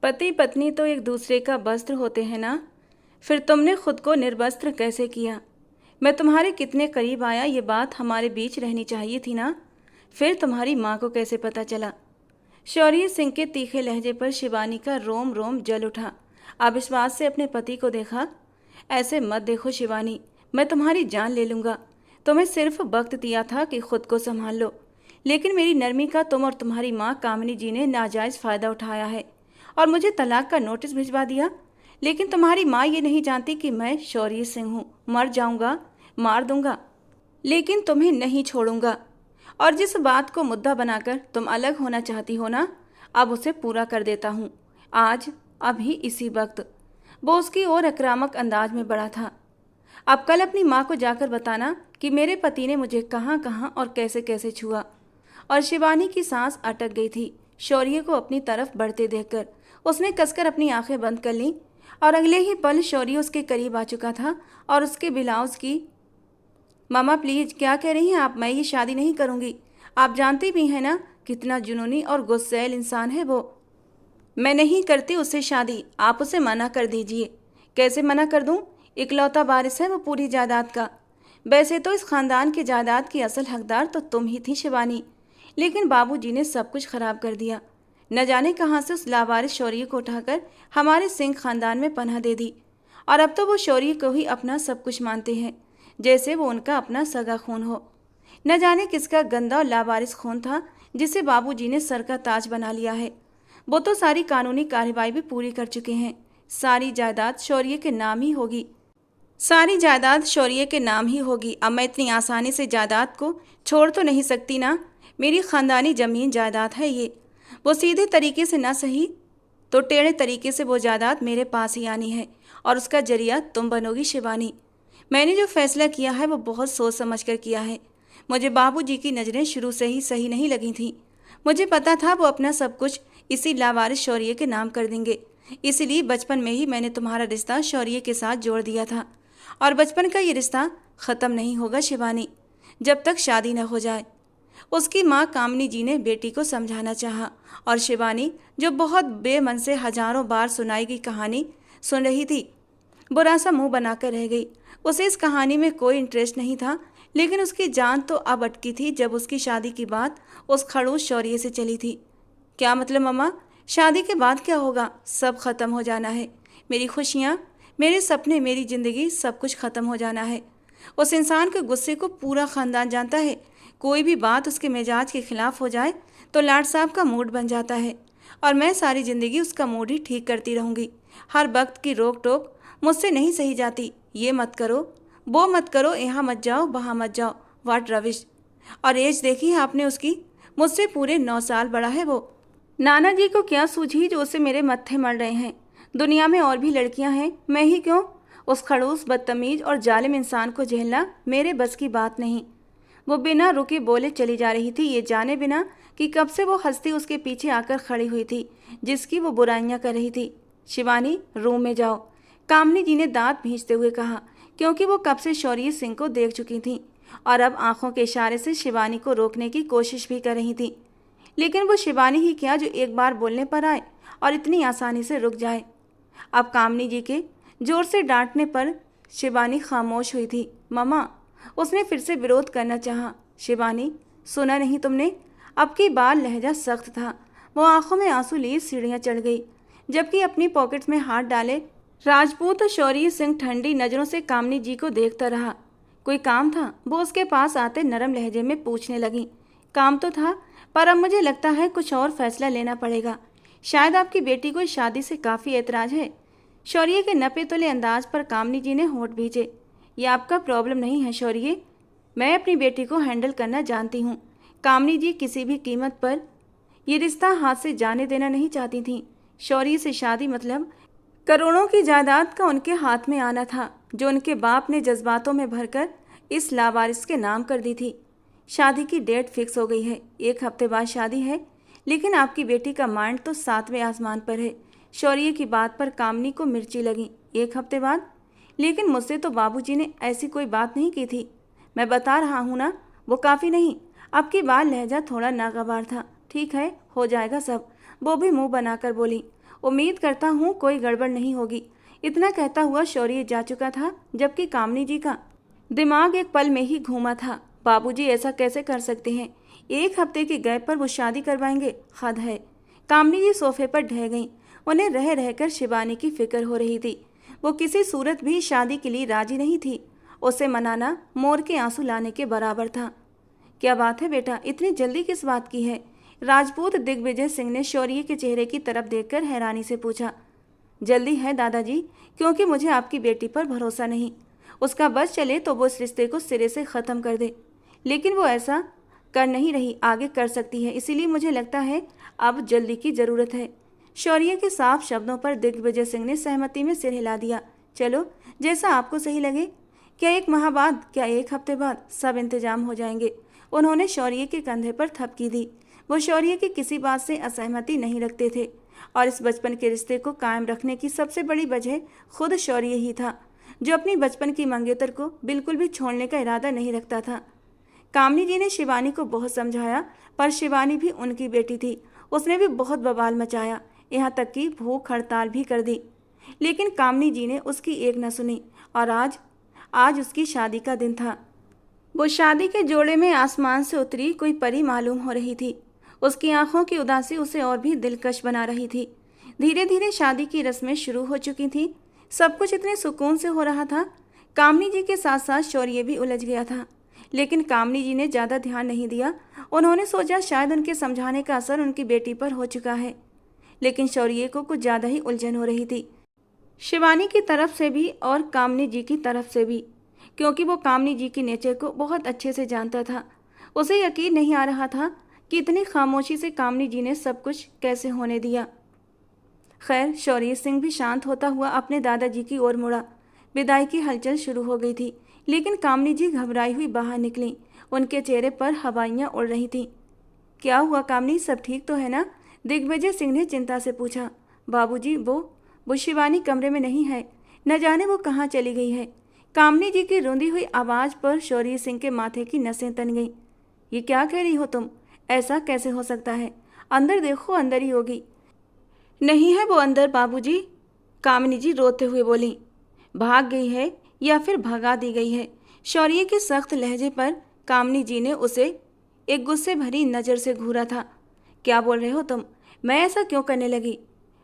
पति पत्नी तो एक दूसरे का वस्त्र होते हैं ना। फिर तुमने खुद को निर्वस्त्र कैसे किया? मैं तुम्हारे कितने करीब आया ये बात हमारे बीच रहनी चाहिए थी ना। फिर तुम्हारी माँ को कैसे पता चला? शौर्य सिंह के तीखे लहजे पर शिवानी का रोम रोम जल उठा। अविश्वास से अपने पति को देखा। ऐसे मत देखो शिवानी, मैं तुम्हारी जान ले लूँगा। तुम्हें सिर्फ वक्त दिया था कि खुद को संभाल लो, लेकिन मेरी नरमी का तुम और तुम्हारी माँ कामिनी जी ने नाजायज़ फ़ायदा उठाया है और मुझे तलाक का नोटिस भिजवा दिया। लेकिन तुम्हारी माँ ये नहीं जानती कि मैं शौर्य सिंह हूँ। मर जाऊँगा, मार दूंगा, लेकिन तुम्हें नहीं छोड़ूंगा। और जिस बात को मुद्दा बनाकर तुम अलग होना चाहती हो ना, अब उसे पूरा कर देता हूँ। आज, अभी, इसी वक्त। वो उसकी ओर आक्रामक अंदाज में बढ़ा था। अब कल अपनी माँ को जाकर बताना कि मेरे पति ने मुझे कहाँ कहाँ और कैसे कैसे छुआ। और शिवानी की सांस अटक गई थी शौर्य को अपनी तरफ बढ़ते देखकर। उसने कसकर अपनी आंखें बंद कर लीं और अगले ही पल शौर्य उसके करीब आ चुका था और उसके ब्लाउज की। मामा प्लीज, क्या कह रही हैं आप? मैं ये शादी नहीं करूँगी। आप जानती भी हैं ना कितना जुनूनी और गुस्सैल इंसान है वो। मैं नहीं करती उससे शादी, आप उसे मना कर दीजिए। कैसे मना कर दूं? इकलौता वारिस है वो पूरी जायदाद का। वैसे तो इस खानदान की जायदाद की असल हकदार तो तुम ही थी शिवानी, लेकिन बाबूजी ने सब कुछ खराब कर दिया। न जाने कहाँ से उस लावारिस शौर्य को उठाकर हमारे सिंह खानदान में पनाह दे दी, और अब तो वो शौर्य को ही अपना सब कुछ मानते हैं, जैसे वो उनका अपना सगा खून हो। न जाने किसका गंदा और लावारिस खून था जिसे बाबूजी ने सर का ताज बना लिया है। वो तो सारी कानूनी कार्रवाई भी पूरी कर चुके हैं। सारी जायदाद शौर्य के नाम ही होगी। सारी जायदाद शौर्य के नाम ही होगी। अब मैं इतनी आसानी से जायदाद को छोड़ तो नहीं सकती ना। मेरी खानदानी जमीन जायदाद है ये। वो सीधे तरीके से ना सही तो टेढ़े तरीके से वो जायदाद मेरे पास ही आनी है, और उसका जरिया तुम बनोगी शिवानी। मैंने जो फैसला किया है वो बहुत सोच समझ कर किया है। मुझे बाबूजी की नज़रें शुरू से ही सही नहीं लगी थी। मुझे पता था वो अपना सब कुछ इसी लावारिस शौर्य के नाम कर देंगे। इसलिए बचपन में ही मैंने तुम्हारा रिश्ता शौर्य के साथ जोड़ दिया था, और बचपन का ये रिश्ता ख़त्म नहीं होगा शिवानी जब तक शादी न हो जाए। उसकी माँ कामिनी जी ने बेटी को समझाना चाहा, और शिवानी जो बहुत बेमन से हजारों बार सुनाई गई कहानी सुन रही थी, बुरा सा मुंह बनाकर रह गई। उसे इस कहानी में कोई इंटरेस्ट नहीं था, लेकिन उसकी जान तो अब अटकी थी जब उसकी शादी की बात उस खड़ूस शौर्य से चली थी। क्या मतलब मम्मा? शादी के बाद क्या होगा? सब खत्म हो जाना है। मेरी खुशियाँ, मेरे सपने, मेरी ज़िंदगी, सब कुछ ख़त्म हो जाना है। उस इंसान के गुस्से को पूरा ख़ानदान जानता है। कोई भी बात उसके मिजाज के खिलाफ हो जाए तो लाट साहब का मूड बन जाता है, और मैं सारी ज़िंदगी उसका मूड ही ठीक करती रहूँगी। हर वक्त की रोक टोक मुझसे नहीं सही जाती। ये मत करो, वो मत करो, यहाँ मत जाओ, वहाँ मत जाओ। वाट रविश! और एज देखी है आपने उसकी? मुझसे पूरे 9 साल बड़ा है वो। नाना जी को क्या सूझी जो उसे मेरे मत्थे मर रहे हैं? दुनिया में और भी लड़कियां हैं, मैं ही क्यों? उस खड़ूस, बदतमीज और जालिम इंसान को झेलना मेरे बस की बात नहीं। वो बिना रुके बोले चली जा रही थी, ये जाने बिना कि कब से वो हस्ती उसके पीछे आकर खड़ी हुई थी जिसकी वो बुराइयां कर रही थी। शिवानी, रूम में जाओ, कामिनी जी ने दांत भींचते हुए कहा, क्योंकि वो कब से शौर्य सिंह को देख चुकी थी और अब आंखों के इशारे से शिवानी को रोकने की कोशिश भी कर रही थी। लेकिन वो शिवानी ही क्या जो एक बार बोलने पर आए और इतनी आसानी से रुक जाए। अब कामिनी जी के जोर से डांटने पर शिवानी खामोश हुई थी। मम्मा, उसने फिर से विरोध करना चाहा। शिवानी, सुना नहीं तुमने? अब की बार लहजा सख्त था। वो आंखों में आंसू लिए सीढ़ियाँ चढ़ गई, जबकि अपनी पॉकेट्स में हाथ डाले राजपूत शौर्य सिंह ठंडी नज़रों से कामिनी जी को देखता रहा। कोई काम था? वो उसके पास आते नरम लहजे में पूछने लगी। काम तो था, पर अब मुझे लगता है कुछ और फैसला लेना पड़ेगा। शायद आपकी बेटी को इस शादी से काफ़ी एतराज़ है। शौर्य के नपे तुले अंदाज पर कामिनी जी ने होंठ भींचे। ये आपका प्रॉब्लम नहीं है शौर्य, मैं अपनी बेटी को हैंडल करना जानती हूँ। कामिनी जी किसी भी कीमत पर ये रिश्ता हाथ से जाने देना नहीं चाहती थीं। शौर्य से शादी मतलब करोड़ों की जायदाद का उनके हाथ में आना था, जो उनके बाप ने जज्बातों में भरकर इस लावारिस के नाम कर दी थी। शादी की डेट फिक्स हो गई है, 1 हफ्ते बाद शादी है, लेकिन आपकी बेटी का माइंड तो 7वें आसमान पर है। शौर्य की बात पर कामिनी को मिर्ची लगी। 1 हफ्ते बाद? लेकिन मुझसे तो बाबूजी ने ऐसी कोई बात नहीं की थी। मैं बता रहा हूँ ना, वो काफ़ी नहीं। अब की बार लहजा थोड़ा नागवार था। ठीक है, हो जाएगा सब, वो भी मुंह बनाकर बोली। उम्मीद करता हूँ कोई गड़बड़ नहीं होगी। इतना कहता हुआ शौर्य जा चुका था, जबकि कामनी जी का दिमाग एक पल में ही घूमा था। बाबूजी ऐसा कैसे कर सकते हैं? 1 हफ्ते के गैप पर वो शादी करवाएंगे? हद है। कामनी जी सोफे पर ढह गईं। उन्हें रह रहकर शिवानी की फिक्र हो रही थी। वो किसी सूरत भी शादी के लिए राजी नहीं थी। उसे मनाना मोर के आंसू लाने के बराबर था। क्या बात है बेटा, इतनी जल्दी किस बात की है? राजपूत दिग्विजय सिंह ने शौर्य के चेहरे की तरफ देखकर हैरानी से पूछा। जल्दी है दादाजी, क्योंकि मुझे आपकी बेटी पर भरोसा नहीं। उसका बस चले तो वो इस रिश्ते को सिरे से ख़त्म कर दे, लेकिन वो ऐसा कर नहीं रही, आगे कर सकती है। इसीलिए मुझे लगता है अब जल्दी की ज़रूरत है। शौर्य के साफ शब्दों पर दिग्विजय सिंह ने सहमति में सिर हिला दिया। चलो, जैसा आपको सही लगे। क्या 1 माह बाद, क्या 1 हफ्ते बाद? सब इंतजाम हो जाएंगे। उन्होंने शौर्य के कंधे पर थपकी दी। वो शौर्य की किसी बात से असहमति नहीं रखते थे और इस बचपन के रिश्ते को कायम रखने की सबसे बड़ी वजह खुद शौर्य ही था, जो अपनी बचपन की मंगेतर को बिल्कुल भी छोड़ने का इरादा नहीं रखता था। कामनी जी ने शिवानी को बहुत समझाया, पर शिवानी भी उनकी बेटी थी। उसने भी बहुत बवाल मचाया, यहाँ तक कि भूख हड़ताल भी कर दी, लेकिन कामनी जी ने उसकी एक न सुनी। और आज उसकी शादी का दिन था। वो शादी के जोड़े में आसमान से उतरी कोई परी मालूम हो रही थी। उसकी आंखों की उदासी उसे और भी दिलकश बना रही थी। धीरे धीरे शादी की रस्में शुरू हो चुकी थीं। सब कुछ इतने सुकून से हो रहा था। कामनी जी के साथ साथ शौर्य भी उलझ गया था, लेकिन कामनी जी ने ज़्यादा ध्यान नहीं दिया। उन्होंने सोचा शायद उनके समझाने का असर उनकी बेटी पर हो चुका है, लेकिन शौर्य को कुछ ज़्यादा ही उलझन हो रही थी, शिवानी की तरफ से भी और कामनी जी की तरफ से भी, क्योंकि वो कामनी जी की नेचर को बहुत अच्छे से जानता था। उसे यकीन नहीं आ रहा था कि इतनी खामोशी से कामनी जी ने सब कुछ कैसे होने दिया। खैर, शौर्य सिंह भी शांत होता हुआ अपने दादाजी की ओर मुड़ा। विदाई की हलचल शुरू हो गई थी, लेकिन कामनी जी घबराई हुई बाहर निकलीं। उनके चेहरे पर हवाइयाँ उड़ रही थीं। क्या हुआ कामनी, सब ठीक तो है ना? दिग्विजय सिंह ने चिंता से पूछा। बाबूजी, वो शिवानी कमरे में नहीं है। न जाने वो कहाँ चली गई है। कामनी जी की रोंदी हुई आवाज़ पर शौर्य सिंह के माथे की नसें तन गईं। ये क्या कह रही हो तुम? ऐसा कैसे हो सकता है? अंदर देखो, अंदर ही होगी। नहीं है वो अंदर बाबूजी, कामिनी जी रोते हुए बोली। भाग गई है या फिर भगा दी गई है? शौर्य के सख्त लहजे पर कामिनी जी ने उसे एक गुस्से भरी नज़र से घूरा था। क्या बोल रहे हो तुम? मैं ऐसा क्यों करने लगी?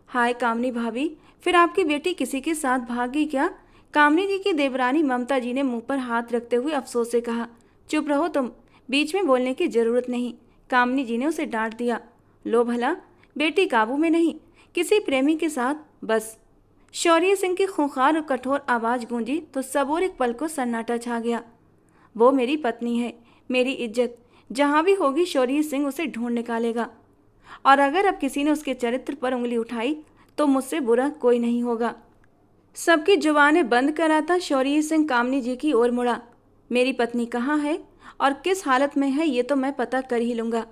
हाय कामिनी भाभी, फिर आपकी बेटी किसी के साथ भाग गई क्या? कामिनी जी की देवरानी ममता जी ने मुंह पर हाथ रखते हुए अफसोस से कहा। चुप रहो तुम, बीच में बोलने की जरूरत नहीं, कामिनी जी ने उसे डांट दिया। लो भला, बेटी काबू में नहीं, किसी प्रेमी के साथ बस। शौर्य सिंह की खूंखार और कठोर आवाज़ गूंजी तो सब और एक पल को सन्नाटा छा गया। वो मेरी पत्नी है, मेरी इज्जत, जहाँ भी होगी शौर्य सिंह उसे ढूंढ निकालेगा, और अगर अब किसी ने उसके चरित्र पर उंगली उठाई तो मुझसे बुरा कोई नहीं होगा। सबकी जुबानें बंद कराता शौर्य सिंह कामिनी जी की ओर मुड़ा। मेरी पत्नी कहाँ है और किस हालत में है ये तो मैं पता कर ही लूँगा,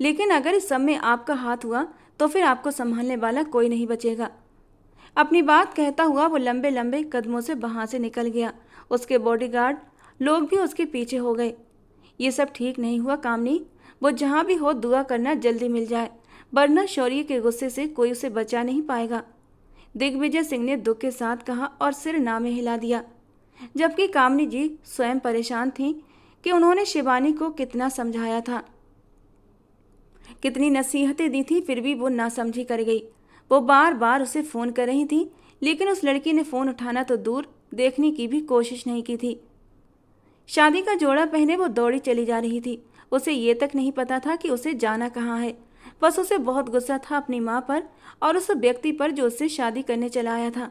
लेकिन अगर इस सब में आपका हाथ हुआ तो फिर आपको संभालने वाला कोई नहीं बचेगा। अपनी बात कहता हुआ वो लंबे लंबे कदमों से वहाँ से निकल गया। उसके बॉडीगार्ड लोग भी उसके पीछे हो गए। ये सब ठीक नहीं हुआ कामिनी, वो जहाँ भी हो दुआ करना जल्दी मिल जाए, वरना शौर्य के गुस्से से कोई उसे बचा नहीं पाएगा। दिग्विजय सिंह ने दुख के साथ कहा और सिर नामे हिला दिया, जबकि कामिनी जी स्वयं परेशान थीं कि उन्होंने शिवानी को कितना समझाया था, कितनी नसीहतें दी थी, फिर भी वो नासमझी कर गई। वो बार बार उसे फ़ोन कर रही थी, लेकिन उस लड़की ने फ़ोन उठाना तो दूर, देखने की भी कोशिश नहीं की थी। शादी का जोड़ा पहने वो दौड़ी चली जा रही थी। उसे ये तक नहीं पता था कि उसे जाना कहाँ है। बस उसे बहुत गुस्सा था अपनी माँ पर और उस व्यक्ति पर जो उससे शादी करने चला आया था।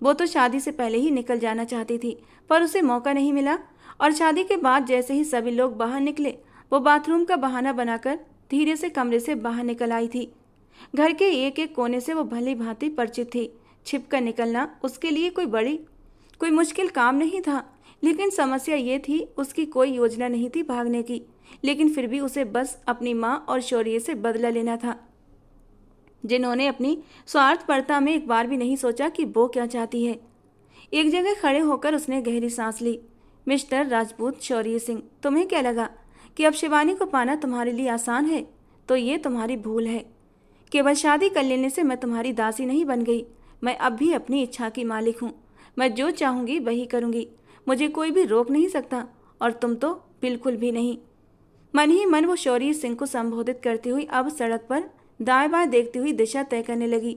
वो तो शादी से पहले ही निकल जाना चाहती थी, पर उसे मौका नहीं मिला, और शादी के बाद जैसे ही सभी लोग बाहर निकले, वो बाथरूम का बहाना बनाकर धीरे से कमरे से बाहर निकल आई थी। घर के एक एक कोने से वो भली भांति परिचित थी। छिपकर निकलना उसके लिए कोई मुश्किल काम नहीं था, लेकिन समस्या ये थी उसकी कोई योजना नहीं थी भागने की, लेकिन फिर भी उसे बस अपनी माँ और शौर्य से बदला लेना था, जिन्होंने अपनी स्वार्थपरता में एक बार भी नहीं सोचा कि वो क्या चाहती है। एक जगह खड़े होकर उसने गहरी सांस ली। मिस्टर राजपूत शौर्य सिंह, तुम्हें क्या लगा कि अब शिवानी को पाना तुम्हारे लिए आसान है? तो ये तुम्हारी भूल है। केवल शादी कर लेने से मैं तुम्हारी दासी नहीं बन गई। मैं अब भी अपनी इच्छा की मालिक हूँ। मैं जो चाहूँगी वही करूँगी। मुझे कोई भी रोक नहीं सकता, और तुम तो बिल्कुल भी नहीं। मन ही मन वो शौर्य सिंह को संबोधित करती हुई अब सड़क पर दाएं बाएं देखती हुई दिशा तय करने लगी।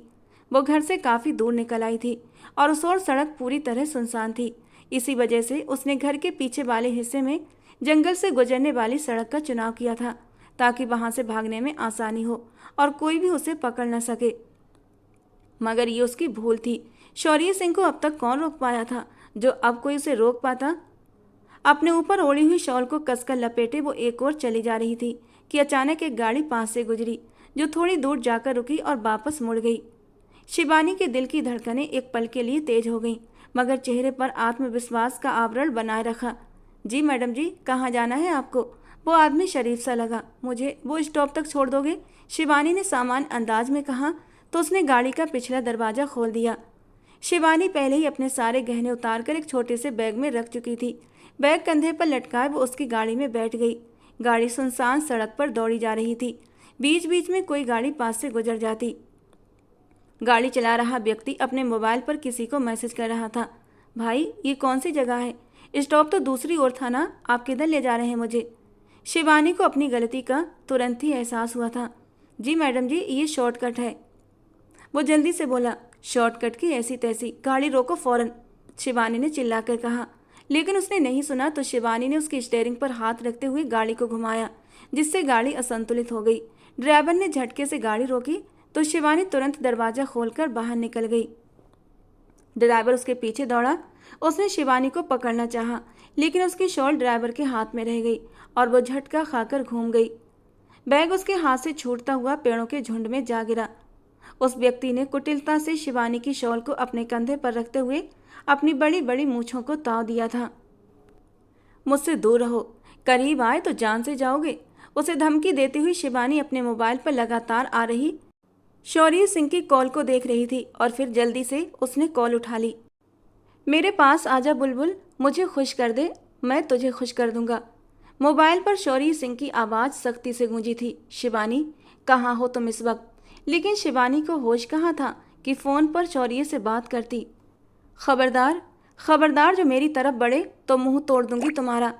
वो घर से काफ़ी दूर निकल आई थी और उस ओर सड़क पूरी तरह सुनसान थी। इसी वजह से उसने घर के पीछे वाले हिस्से में जंगल से गुजरने वाली सड़क का चुनाव किया था, ताकि वहां से भागने में आसानी हो और कोई भी उसे पकड़ न सके। मगर ये उसकी भूल थी। शौर्य सिंह को अब तक कौन रोक पाया था, जो अब कोई उसे रोक पाता। अपने ऊपर ओढ़ी हुई शॉल को कसकर लपेटे वो एक ओर चली जा रही थी कि अचानक एक गाड़ी पास से गुजरी, जो थोड़ी दूर जाकर रुकी और वापस मुड़ गई। शिवानी के दिल की धड़कनें एक पल के लिए तेज हो गईं, मगर चेहरे पर आत्मविश्वास का आवरण बनाए रखा। जी मैडम जी, कहाँ जाना है आपको? वो आदमी शरीफ सा लगा। मुझे वो स्टॉप तक छोड़ दोगे? शिवानी ने सामान्य अंदाज में कहा तो उसने गाड़ी का पिछला दरवाज़ा खोल दिया। शिवानी पहले ही अपने सारे गहने उतारकर एक छोटे से बैग में रख चुकी थी। बैग कंधे पर लटकाए वो उसकी गाड़ी में बैठ गई। गाड़ी सुनसान सड़क पर दौड़ी जा रही थी। बीच बीच में कोई गाड़ी पास से गुजर जाती। गाड़ी चला रहा व्यक्ति अपने मोबाइल पर किसी को मैसेज कर रहा था। भाई, ये कौन सी जगह है? स्टॉप तो दूसरी ओर था ना, आप किधर ले जा रहे हैं मुझे? शिवानी को अपनी गलती का तुरंत ही एहसास हुआ था। जी मैडम जी, ये शॉर्टकट है। वो जल्दी से बोला। शॉर्टकट की ऐसी तैसी, गाड़ी रोको फौरन, शिवानी ने चिल्लाकर कहा। लेकिन उसने नहीं सुना तो शिवानी ने उसकी स्टीयरिंग पर हाथ रखते हुए गाड़ी को घुमाया, जिससे गाड़ी असंतुलित हो गई। ड्राइवर ने झटके से गाड़ी रोकी तो शिवानी तुरंत दरवाज़ा खोलकर बाहर निकल गई। ड्राइवर उसके पीछे दौड़ा। उसने शिवानी को पकड़ना चाहा, लेकिन उसकी शॉल ड्राइवर के हाथ में रह गई और वो झटका खाकर घूम गई। बैग उसके हाथ से छूटता हुआ पेड़ों के झुंड में जा गिरा। उस व्यक्ति ने कुटिलता से शिवानी की शॉल को अपने कंधे पर रखते हुए अपनी बड़ी बड़ी मूंछों को ताव दिया था। मुझसे दूर रहो, करीब आए तो जान से जाओगे, उसे धमकी देती हुई शिवानी अपने मोबाइल पर लगातार आ रही शौर्य सिंह की कॉल को देख रही थी और फिर जल्दी से उसने कॉल उठा ली। मेरे पास आजा बुलबुल, मुझे खुश कर दे, मैं तुझे खुश कर दूंगा। मोबाइल पर शौर्य सिंह की आवाज़ सख्ती से गूंजी थी। शिवानी, कहाँ हो तुम इस वक्त? लेकिन शिवानी को होश कहाँ था कि फ़ोन पर शौर्य से बात करती। खबरदार, खबरदार, जो मेरी तरफ बढ़े तो मुंह तोड़ दूंगी तुम्हारा।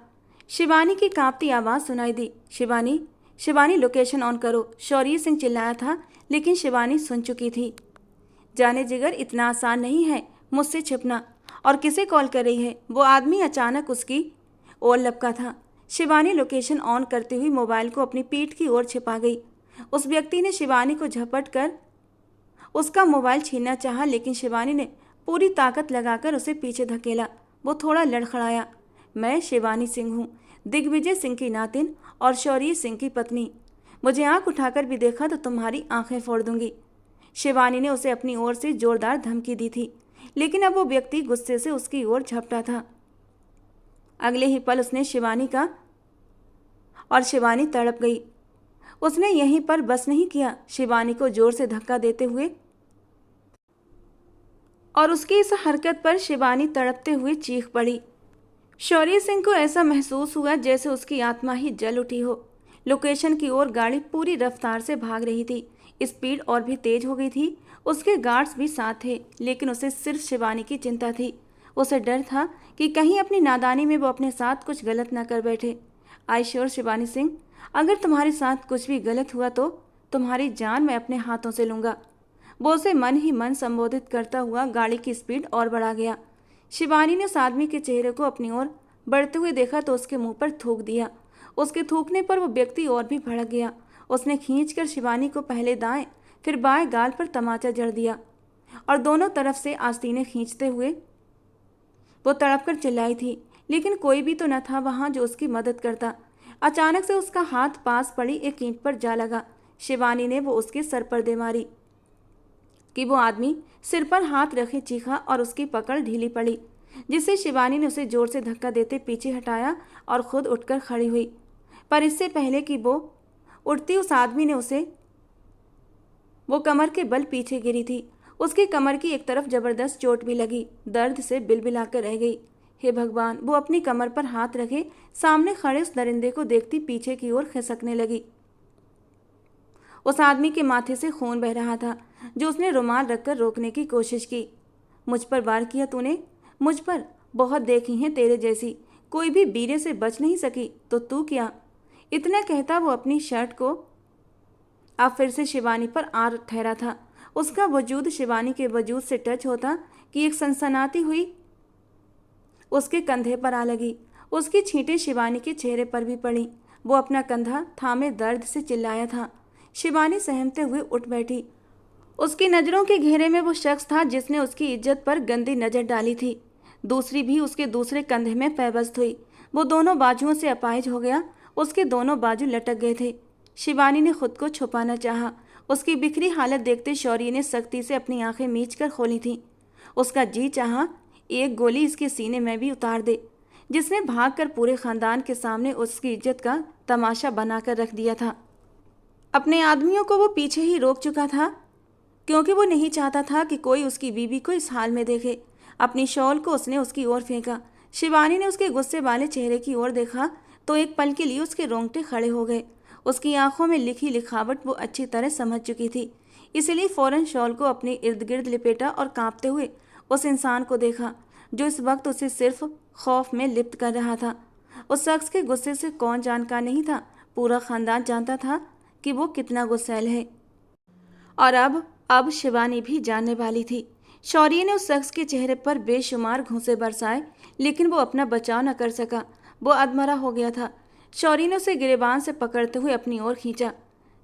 शिवानी की कांपती आवाज़ सुनाई दी। शिवानी, शिवानी, लोकेशन ऑन करो, शौर्य सिंह चिल्लाया था, लेकिन शिवानी सुन चुकी थी। जाने जिगर, इतना आसान नहीं है मुझसे छिपना। और किसे कॉल कर रही है? वो आदमी अचानक उसकी ओर लपका था। शिवानी लोकेशन ऑन करती हुई मोबाइल को अपनी पीठ की ओर छिपा गई। उस व्यक्ति ने शिवानी को झपट कर उसका मोबाइल छीनना चाहा, लेकिन शिवानी ने पूरी ताकत लगाकर उसे पीछे धकेला। वो थोड़ा लड़खड़ाया। मैं शिवानी सिंह हूँ, दिग्विजय सिंह की नातिन और शौर्य सिंह की पत्नी। मुझे आंख उठाकर भी देखा तो तुम्हारी आंखें फोड़ दूंगी। शिवानी ने उसे अपनी ओर से जोरदार धमकी दी थी, लेकिन अब वो व्यक्ति गुस्से से उसकी ओर झपटा था। अगले ही पल उसने शिवानी का और शिवानी तड़प गई। उसने यहीं पर बस नहीं किया, शिवानी को जोर से धक्का देते हुए और उसकी इस हरकत पर शिवानी तड़पते हुए चीख पड़ी। शौर्य सिंह को ऐसा महसूस हुआ जैसे उसकी आत्मा ही जल उठी हो। लोकेशन की ओर गाड़ी पूरी रफ्तार से भाग रही थी। स्पीड और भी तेज हो गई थी। उसके गार्ड्स भी साथ थे, लेकिन उसे सिर्फ शिवानी की चिंता थी। उसे डर था कि कहीं अपनी नादानी में वो अपने साथ कुछ गलत ना कर बैठे। आई श्योर शिवानी सिंह, अगर तुम्हारे साथ कुछ भी गलत हुआ तो तुम्हारी जान मैं अपने हाथों से लूँगा। वो उसे मन ही मन संबोधित करता हुआ गाड़ी की स्पीड और बढ़ा गया। शिवानी ने उस आदमी के चेहरे को अपनी ओर बढ़ते हुए देखा तो उसके मुंह पर थूक दिया। उसके थूकने पर वो व्यक्ति और भी भड़क गया। उसने खींचकर शिवानी को पहले दाएं फिर बाएं गाल पर तमाचा जड़ दिया और दोनों तरफ से आस्तीनें खींचते हुए वो तड़प कर चिल्लाई थी, लेकिन कोई भी तो न था वहां जो उसकी मदद करता। अचानक से उसका हाथ पास पड़ी एक ईंट पर जा लगा। शिवानी ने वो उसके सर पर दे मारी कि वो आदमी सिर पर हाथ रखे चीखा और उसकी पकड़ ढीली पड़ी, जिससे शिवानी ने उसे जोर से धक्का देते पीछे हटाया और खुद उठकर खड़ी हुई। पर इससे पहले कि वो उठती उस आदमी ने उसे वो कमर के बल पीछे गिरी थी। उसकी कमर की एक तरफ जबरदस्त चोट भी लगी। दर्द से बिलबिलाकर रह गई। हे भगवान, वो अपनी कमर पर हाथ रखे सामने खड़े उस दरिंदे को देखती पीछे की ओर खिसकने लगी। उस आदमी के माथे से खून बह रहा था, जो उसने रुमाल रखकर रोकने की कोशिश की। मुझ पर वार किया तूने? मुझ पर? बहुत देखी हैं तेरे जैसी, कोई भी बीरे से बच नहीं सकी, तो तू क्या? इतना कहता वो अपनी शर्ट को अब फिर से शिवानी पर आ ठहरा था। उसका वजूद शिवानी के वजूद से टच होता कि एक सनसनाती हुई उसके कंधे पर आ लगी। उसकी छींटें शिवानी के चेहरे पर भी पड़ी। वो अपना कंधा थामे दर्द से चिल्लाया था। शिवानी सहमते हुए उठ बैठी। उसकी नज़रों के घेरे में वो शख्स था जिसने उसकी इज्जत पर गंदी नज़र डाली थी। दूसरी भी उसके दूसरे कंधे में पैबस्त हुई। वो दोनों बाजुओं से अपाहिज हो गया। उसके दोनों बाजू लटक गए थे। शिवानी ने खुद को छुपाना चाहा। उसकी बिखरी हालत देखते शौर्य ने सख्ती से अपनी आंखें मीच कर खोली थीं। उसका जी चाहा एक गोली इसके सीने में भी उतार दे, जिसने भागकर पूरे खानदान के सामने उसकी इज्जत का तमाशा बनाकर रख दिया था। अपने आदमियों को वो पीछे ही रोक चुका था, क्योंकि वो नहीं चाहता था कि कोई उसकी बीवी को इस हाल में देखे। अपनी शॉल को उसने उसकी ओर फेंका। शिवानी ने उसके गुस्से वाले चेहरे की ओर देखा तो एक पल के लिए उसके रोंगटे खड़े हो गए। उसकी आंखों में लिखी लिखावट वो अच्छी तरह समझ चुकी थी, इसलिए फौरन शॉल को अपने इर्द गिर्द लिपेटा और कांपते हुए उस इंसान को देखा जो इस वक्त उसे सिर्फ खौफ में लिप्त कर रहा था। उस शख्स के गुस्से से कौन जानकार नहीं था, पूरा खानदान जानता था कि वो कितना गुस्सैल है। और अब शिवानी भी जानने वाली थी। शौर्य ने उस शख्स के चेहरे पर बेशुमार घूंसे बरसाए, लेकिन वो अपना बचाव न कर सका। वो अधमरा हो गया था। शौर्य ने उसे गिरेबान से पकड़ते हुए अपनी ओर खींचा।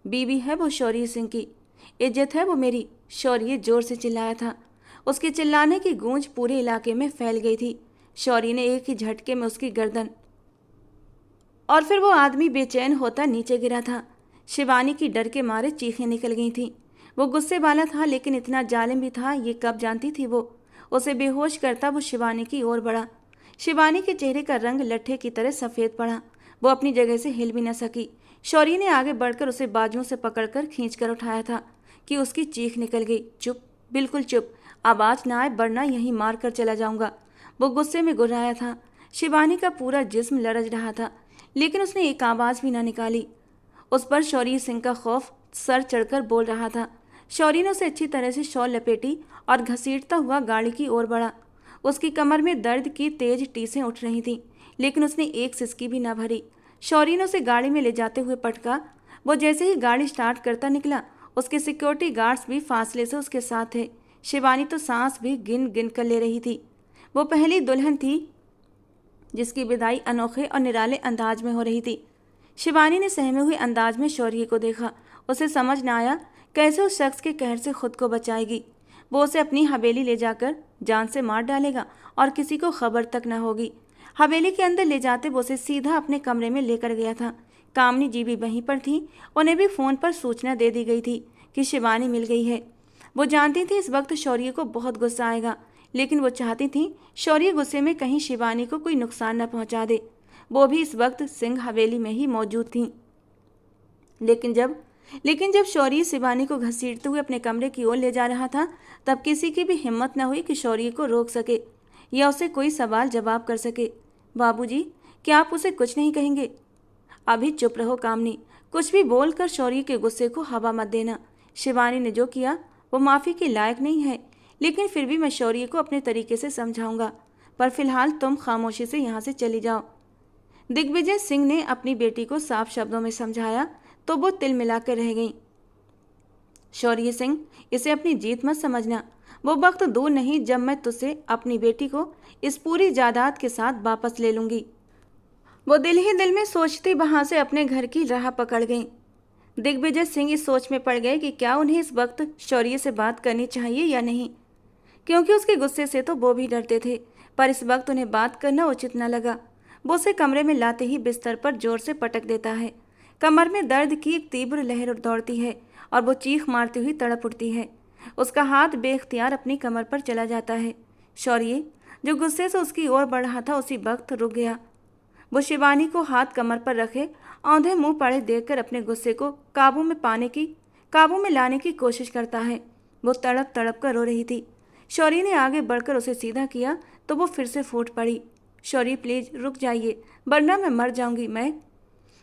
बीवी है वो शौर्य सिंह की, इज्जत है वो मेरी, शौर्य जोर से चिल्लाया था। उसके चिल्लाने की गूंज पूरे इलाके में फैल गई थी। शौर्य ने एक ही झटके में उसकी गर्दन और फिर वो आदमी बेचैन होता नीचे गिरा था। शिवानी की डर के मारे चीखें निकल गई थीं। वो गुस्से वाला था, लेकिन इतना जालिम भी था, ये कब जानती थी वो। उसे बेहोश करता वो शिवानी की ओर बढ़ा। शिवानी के चेहरे का रंग लट्ठे की तरह सफ़ेद पड़ा। वो अपनी जगह से हिल भी न सकी। शौर्य ने आगे बढ़कर उसे बाजुओं से पकड़कर खींचकर उठाया था कि उसकी चीख निकल गई। चुप, बिल्कुल चुप, आवाज़ ना आए वरना यहीं मार कर चला जाऊंगा। वो गुस्से में गुर्राया था। शिवानी का पूरा जिस्म लरज रहा था, लेकिन उसने एक आवाज़ भी ना निकाली। उस पर शौर्य सिंह का खौफ सर चढ़कर बोल रहा था। शौर्य ने उसे अच्छी तरह से शॉल लपेटी और घसीटता हुआ गाड़ी की ओर बढ़ा। उसकी कमर में दर्द की तेज टीसें उठ रही थीं, लेकिन उसने एक सिसकी भी ना भरी। शौर्य ने उसे गाड़ी में ले जाते हुए पटका। वो जैसे ही गाड़ी स्टार्ट करता निकला, उसके सिक्योरिटी गार्ड्स भी फासले से उसके साथ थे। शिवानी तो सांस भी गिन गिन कर ले रही थी। वो पहली दुल्हन थी जिसकी विदाई अनोखे और निराले अंदाज में हो रही थी। शिवानी ने सहमे हुए अंदाज में शौर्य को देखा। उसे समझ न आया कैसे उस शख्स के कहर से खुद को बचाएगी। वो उसे अपनी हवेली ले जाकर जान से मार डालेगा और किसी को खबर तक न होगी। हवेली के अंदर ले जाते वो उसे सीधा अपने कमरे में लेकर गया था। कामनी जी भी वहीं पर थी। उन्हें भी फ़ोन पर सूचना दे दी गई थी कि शिवानी मिल गई है। वो जानती थी इस वक्त शौर्य को बहुत गुस्सा आएगा, लेकिन वो चाहती थी शौर्य गुस्से में कहीं शिवानी को कोई नुकसान न पहुंचा दे। वो भी इस वक्त सिंह हवेली में ही मौजूद थी। लेकिन जब शौर्य शिवानी को घसीटते हुए अपने कमरे की ओर ले जा रहा था, तब किसी की भी हिम्मत न हुई कि शौर्य को रोक सके या उसे कोई सवाल जवाब कर सके। बाबूजी, क्या आप उसे कुछ नहीं कहेंगे? अभी चुप रहो कामनी, कुछ भी बोलकर शौर्य के गुस्से को हवा मत देना। शिवानी ने जो किया वो माफ़ी के लायक नहीं है, लेकिन फिर भी मैं शौर्य को अपने तरीके से समझाऊंगा। पर फिलहाल तुम खामोशी से यहाँ से चली जाओ। दिग्विजय सिंह ने अपनी बेटी को साफ शब्दों में समझाया तो वो तिल मिलाकर रह गई। शौर्य सिंह, इसे अपनी जीत मत समझना। वो वक्त दूर नहीं जब मैं तुझसे अपनी बेटी को इस पूरी जायदाद के साथ वापस ले लूंगी। वो दिल ही दिल में सोचती वहां से अपने घर की राह पकड़ गई। दिग्विजय सिंह इस सोच में पड़ गए कि क्या उन्हें इस वक्त शौर्य से बात करनी चाहिए या नहीं, क्योंकि उसके गुस्से से तो वो भी डरते थे। पर इस वक्त उन्हें बात करना उचित न लगा। वो उसे कमरे में लाते ही बिस्तर पर जोर से पटक देता है। कमर में दर्द की एक तीव्र लहर दौड़ती है और वो चीख मारती हुई तड़प उठती है। उसका हाथ बेख्तियार अपनी कमर पर चला जाता है। शौर्य, जो गुस्से से उसकी ओर बढ़ रहा था, उसी वक्त रुक गया। वो शिवानी को हाथ कमर पर रखे औंधे मुंह पड़े देखकर अपने गुस्से को काबू में लाने की कोशिश करता है। वो तड़प तड़प कर रो रही थी। शौर्य ने आगे बढ़कर उसे सीधा किया तो वो फिर से फूट पड़ी। शौर्य, प्लीज रुक जाइए, वरना मैं मर जाऊंगी।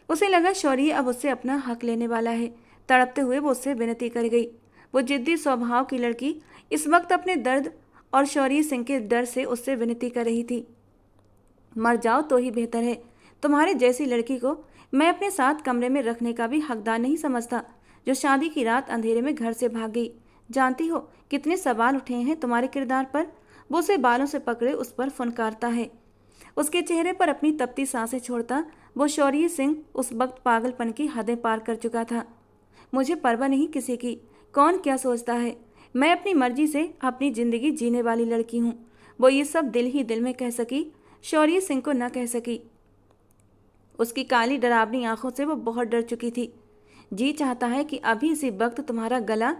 उसे लगा शौर्य अब उससे अपना हक लेने वाला है, तड़पते हुए वो उससे विनती कर गई। वो जिद्दी स्वभाव की लड़की इस वक्त अपने दर्द और शौर्य सिंह के डर से उससे विनती कर रही थी। मर जाओ तो ही बेहतर है। तुम्हारे जैसी लड़की को मैं अपने साथ कमरे में रखने का भी हकदार नहीं समझता, जो शादी की रात अंधेरे में घर से भाग गई। जानती हो कितने सवाल उठे हैं तुम्हारे किरदार पर। वो उसे बालों से पकड़े उस पर फुनकारता है। उसके चेहरे पर अपनी तपती सांसें छोड़ता वो शौर्य सिंह उस वक्त पागलपन की हदें पार कर चुका था। मुझे परवाह नहीं किसी की, कौन क्या सोचता है। मैं अपनी मर्जी से अपनी जिंदगी जीने वाली लड़की हूँ। वो ये सब दिल ही दिल में कह सकी, शौर्य सिंह को न कह सकी। उसकी काली डरावनी आंखों से वो बहुत डर चुकी थी। जी चाहता है कि अभी इसी वक्त तुम्हारा गला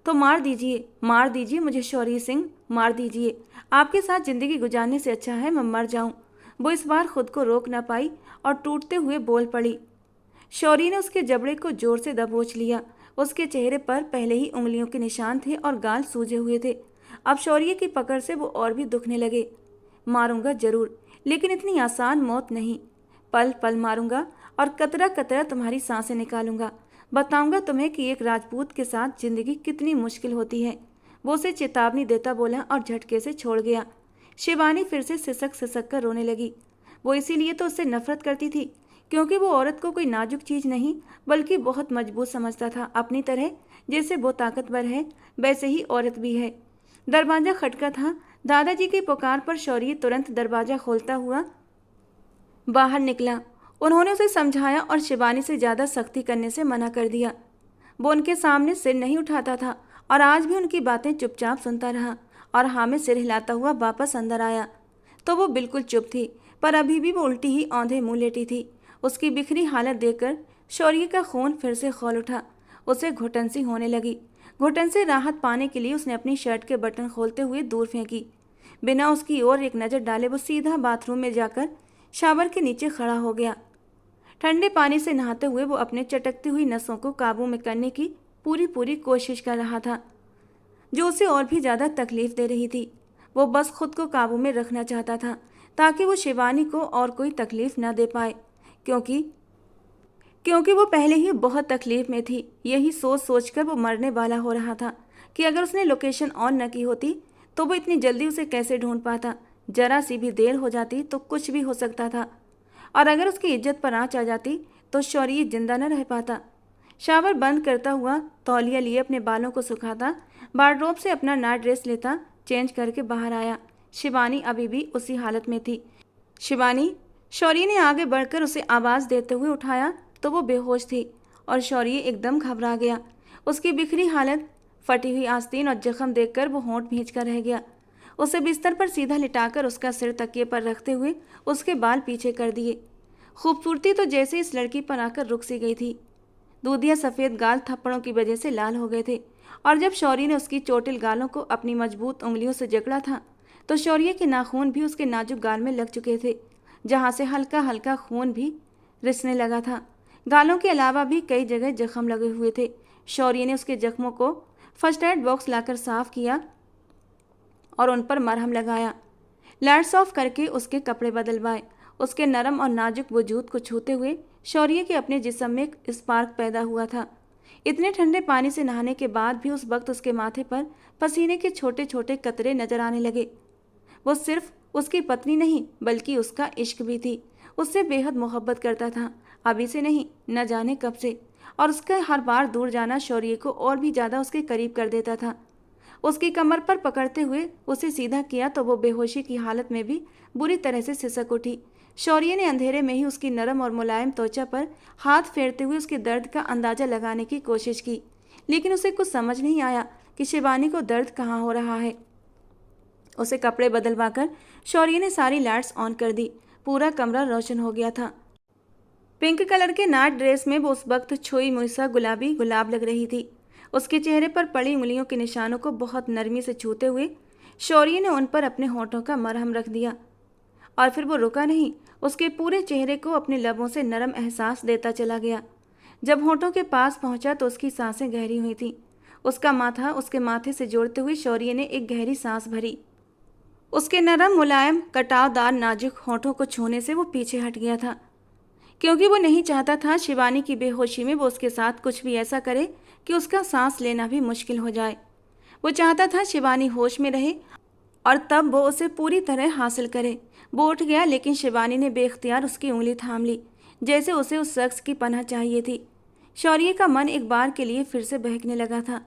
तो मार दीजिए मुझे शौर्य सिंह, मार दीजिए। आपके साथ जिंदगी गुजारने से अच्छा है मैं मर जाऊं। वो इस बार खुद को रोक न पाई और टूटते हुए बोल पड़ी। शौर्य ने उसके जबड़े को जोर से दबोच लिया। उसके चेहरे पर पहले ही उंगलियों के निशान थे और गाल सूजे हुए थे। अब शौर्य की पकड़ से वो और भी दुखने लगे। मारूंगा जरूर, लेकिन इतनी आसान मौत नहीं। पल पल मारूंगा और कतरा कतरा तुम्हारी सांसें निकालूंगा। बताऊंगा तुम्हें कि एक राजपूत के साथ जिंदगी कितनी मुश्किल होती है। वो उसे चेतावनी देता बोला और झटके से छोड़ गया। शिवानी फिर से सिसक सिसक कर रोने लगी। वो इसीलिए तो उससे नफरत करती थी, क्योंकि वो औरत को कोई नाजुक चीज नहीं बल्कि बहुत मजबूत समझता था। अपनी तरह जैसे वो ताकतवर है वैसे ही औरत भी है। दरवाजा खटका था। दादाजी की पुकार पर शौर्य तुरंत दरवाजा खोलता हुआ बाहर निकला। उन्होंने उसे समझाया और शिवानी से ज़्यादा सख्ती करने से मना कर दिया। वो उनके सामने सिर नहीं उठाता था और आज भी उनकी बातें चुपचाप सुनता रहा और हाँ में सिर हिलाता हुआ वापस अंदर आया तो वो बिल्कुल चुप थी, पर अभी भी वो उल्टी ही औंधे मुँह लेटी थी। उसकी बिखरी हालत देखकर शौर्य का खून फिर से खौल उठा। उसे घुटन सी होने लगी। घुटन से राहत पाने के लिए उसने अपनी शर्ट के बटन खोलते हुए दूर फेंकी। बिना उसकी ओर एक नज़र डाले वो सीधा बाथरूम में जाकर शावर के नीचे खड़ा हो गया। ठंडे पानी से नहाते हुए वो अपने चटकती हुई नसों को काबू में करने की पूरी कोशिश कर रहा था, जो उसे और भी ज़्यादा तकलीफ दे रही थी। वो बस खुद को काबू में रखना चाहता था ताकि वो शिवानी को और कोई तकलीफ न दे पाए, क्योंकि वो पहले ही बहुत तकलीफ में थी। यही सोच सोचकर वो मरने वाला हो रहा था कि अगर उसने लोकेशन ऑन न की होती तो वो इतनी जल्दी उसे कैसे ढूंढ पाता। जरा सी भी देर हो जाती तो कुछ भी हो सकता था, और अगर उसकी इज्जत पर आँच आ जाती तो शौर्य जिंदा न रह पाता। शावर बंद करता हुआ तौलिया लिए अपने बालों को सुखाता, वार्डरोब से अपना नाइट ड्रेस लेता, चेंज करके बाहर आया। शिवानी अभी भी उसी हालत में थी। शिवानी, शौर्य ने आगे बढ़कर उसे आवाज़ देते हुए उठाया तो वो बेहोश थी और शौर्य एकदम घबरा गया। उसकी बिखरी हालत, फटी हुई आस्तीन और जख्म देखकर वो होंठ भींच कर रह गया। उसे बिस्तर पर सीधा लिटाकर उसका सिर तकिए पर रखते हुए उसके बाल पीछे कर दिए। खूबसूरती तो जैसे इस लड़की पर आकर रुक सी गई थी। दूधिया सफ़ेद गाल थप्पड़ों की वजह से लाल हो गए थे, और जब शौर्य ने उसकी चोटिल गालों को अपनी मजबूत उंगलियों से जकड़ा था तो शौर्य के नाखून भी उसके नाजुक गाल में लग चुके थे, जहाँ से हल्का हल्का खून भी रिसने लगा था। गालों के अलावा भी कई जगह जख्म लगे हुए थे। शौर्य ने उसके जख्मों को फर्स्ट एड बॉक्स लाकर साफ किया और उन पर मरहम लगाया। लाइट्स ऑफ करके उसके कपड़े बदलवाए। उसके नरम और नाजुक वजूद को छूते हुए शौर्य के अपने जिस्म में एक स्पार्क पैदा हुआ था। इतने ठंडे पानी से नहाने के बाद भी उस वक्त उसके माथे पर पसीने के छोटे छोटे कतरे नजर आने लगे। वो सिर्फ उसकी पत्नी नहीं बल्कि उसका इश्क भी थी। उससे बेहद मोहब्बत करता था, अभी से नहीं, न जाने कब से, और उसका हर बार दूर जाना शौर्य को और भी ज़्यादा उसके करीब कर देता था। उसकी कमर पर पकड़ते हुए उसे सीधा किया तो वो बेहोशी की हालत में भी बुरी तरह से सिसक उठी। शौर्य ने अंधेरे में ही उसकी नरम और मुलायम त्वचा पर हाथ फेरते हुए उसके दर्द का अंदाजा लगाने की कोशिश की, लेकिन उसे कुछ समझ नहीं आया कि शिवानी को दर्द कहाँ हो रहा है। उसे कपड़े बदलवाकर शौर्य ने सारी लाइट्स ऑन कर दी। पूरा कमरा रोशन हो गया था। पिंक कलर के नाइट ड्रेस में वो उस वक्त छुई मुई सा गुलाबी गुलाब लग रही थी। उसके चेहरे पर पड़ी उंगलियों के निशानों को बहुत नरमी से छूते हुए शौर्य ने उन पर अपने होठों का मरहम रख दिया, और फिर वो रुका नहीं, उसके पूरे चेहरे को अपने लबों से नरम एहसास देता चला गया। जब होठों के पास पहुंचा तो उसकी सांसें गहरी हुई थीं। उसका माथा उसके माथे से जोड़ते हुए शौर्य ने एक गहरी सांस भरी। उसके नरम मुलायम कटावदार नाजुक होठों को छूने से वो पीछे हट गया था। क्योंकि वो नहीं चाहता था शिवानी की बेहोशी में वो उसके साथ कुछ भी ऐसा करे कि उसका सांस लेना भी मुश्किल हो जाए। वो चाहता था शिवानी होश में रहे और तब वो उसे पूरी तरह हासिल करे। वो उठ गया, लेकिन शिवानी ने बेख्तियार उसकी उंगली थाम ली, जैसे उसे उस शख्स की पनाह चाहिए थी। शौर्य का मन एक बार के लिए फिर से बहकने लगा था,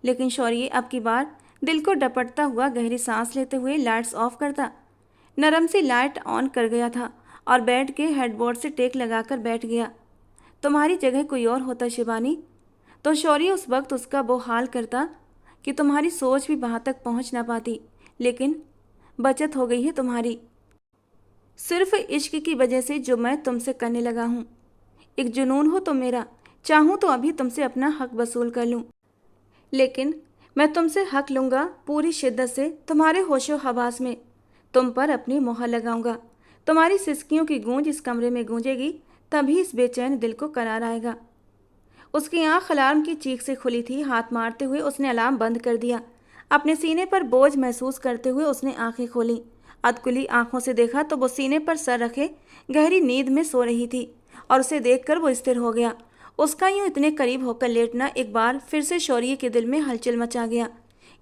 लेकिन शौर्य अब की बार दिल को डपटता हुआ गहरी सांस लेते हुए लाइट्स ऑफ करता। नरम सी लाइट ऑन कर गया था और बेड के हेडबोर्ड से टेक लगाकर बैठ गया। तुम्हारी जगह कोई और होता शिवानी, तो शौर्य उस वक्त उसका वो हाल करता कि तुम्हारी सोच भी वहाँ तक पहुँच ना पाती। लेकिन बचत हो गई है तुम्हारी, सिर्फ इश्क की वजह से जो मैं तुमसे करने लगा हूँ। एक जुनून हो तुम मेरा, चाहूँ तो अभी तुमसे अपना हक वसूल कर लूँ, लेकिन मैं तुमसे हक लूँगा पूरी शिद्दत से। तुम्हारे होशो हवास में तुम पर अपनी मोहर लगाऊंगा। तुम्हारी सिसकियों की गूंज इस कमरे में गूंजेगी, तभी इस बेचैन दिल को करार आएगा। उसकी आंख अलार्म की चीख से खुली थी। हाथ मारते हुए उसने अलार्म बंद कर दिया। अपने सीने पर बोझ महसूस करते हुए उसने आंखें खोलीं। अधकुली आंखों से देखा तो वो सीने पर सर रखे गहरी नींद में सो रही थी, और उसे देखकर वो स्थिर हो गया। उसका यूं इतने करीब होकर लेटना एक बार फिर से शौर्य के दिल में हलचल मचा गया।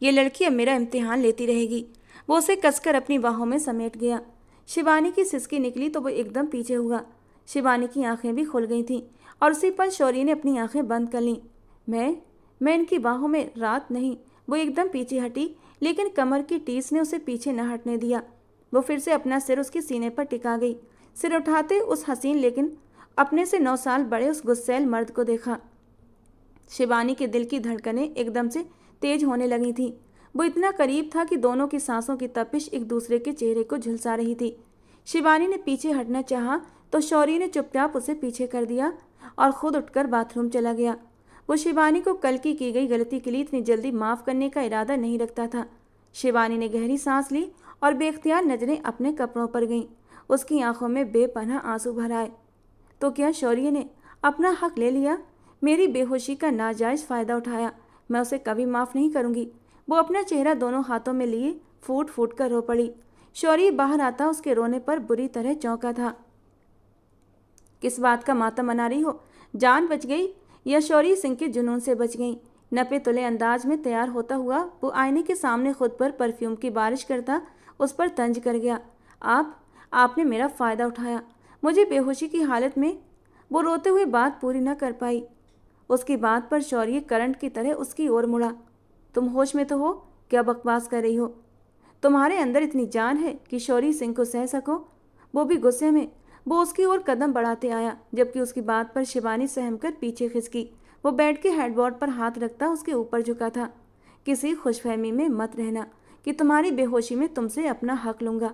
ये लड़की अब मेरा इम्तिहान लेती रहेगी। वो उसे कसकर अपनी बाहों में समेट गया। शिवानी की सिसकी निकली तो वो एकदम पीछे हुआ। शिवानी की आंखें भी खुल गई थीं और उसी पर शौर्य ने अपनी आंखें बंद कर लीं। मैं इनकी बाहों में रात नहीं। वो एकदम पीछे हटी, लेकिन कमर की टीस ने उसे पीछे न हटने दिया। वो फिर से अपना सिर उसके सीने पर टिका गई। सिर उठाते उस हसीन लेकिन अपने से 9 साल बड़े उस गुस्सैल मर्द को देखा। शिवानी के दिल की धड़कनें एकदम से तेज होने लगी थीं। वो इतना करीब था कि दोनों की सांसों की तपिश एक दूसरे के चेहरे को झुलसा रही थी। शिवानी ने पीछे हटना चाहा तो शौर्य ने चुपचाप उसे पीछे कर दिया और खुद उठकर बाथरूम चला गया। वो शिवानी को कल की गई गलती के लिए इतनी जल्दी माफ़ करने का इरादा नहीं रखता था। शिवानी ने गहरी सांस ली और बेख्तियार नजरें अपने कपड़ों पर गईं। उसकी आंखों में बेपनाह आंसू भर आए। तो क्या शौर्य ने अपना हक ले लिया? मेरी बेहोशी का नाजायज़ फ़ायदा उठाया। मैं उसे कभी माफ़ नहीं करूँगी। वो अपना चेहरा दोनों हाथों में लिए फूट फूट कर रो पड़ी। शौर्य बाहर आता उसके रोने पर बुरी तरह चौंका था। किस बात का मातम मना रही हो? जान बच गई या शौर्य सिंह के जुनून से बच गई? नपे तुले अंदाज में तैयार होता हुआ वो आईने के सामने खुद पर परफ्यूम की बारिश करता उस पर तंज कर गया। आपने मेरा फ़ायदा उठाया। मुझे बेहोशी की हालत में वो रोते हुए बात पूरी न कर पाई। उसकी बात पर शौर्य करंट की तरह उसकी ओर मुड़ा। तुम होश में तो हो? क्या बकवास कर रही हो? तुम्हारे अंदर इतनी जान है कि शौर्य सिंह को सह सको? वो भी गुस्से में। वो उसकी ओर कदम बढ़ाते आया, जबकि उसकी बात पर शिवानी सहमकर पीछे खिसकी। वो बेड के हेडबोर्ड पर हाथ रखता उसके ऊपर झुका था। किसी खुशफहमी में मत रहना कि तुम्हारी बेहोशी में तुमसे अपना हक लूँगा।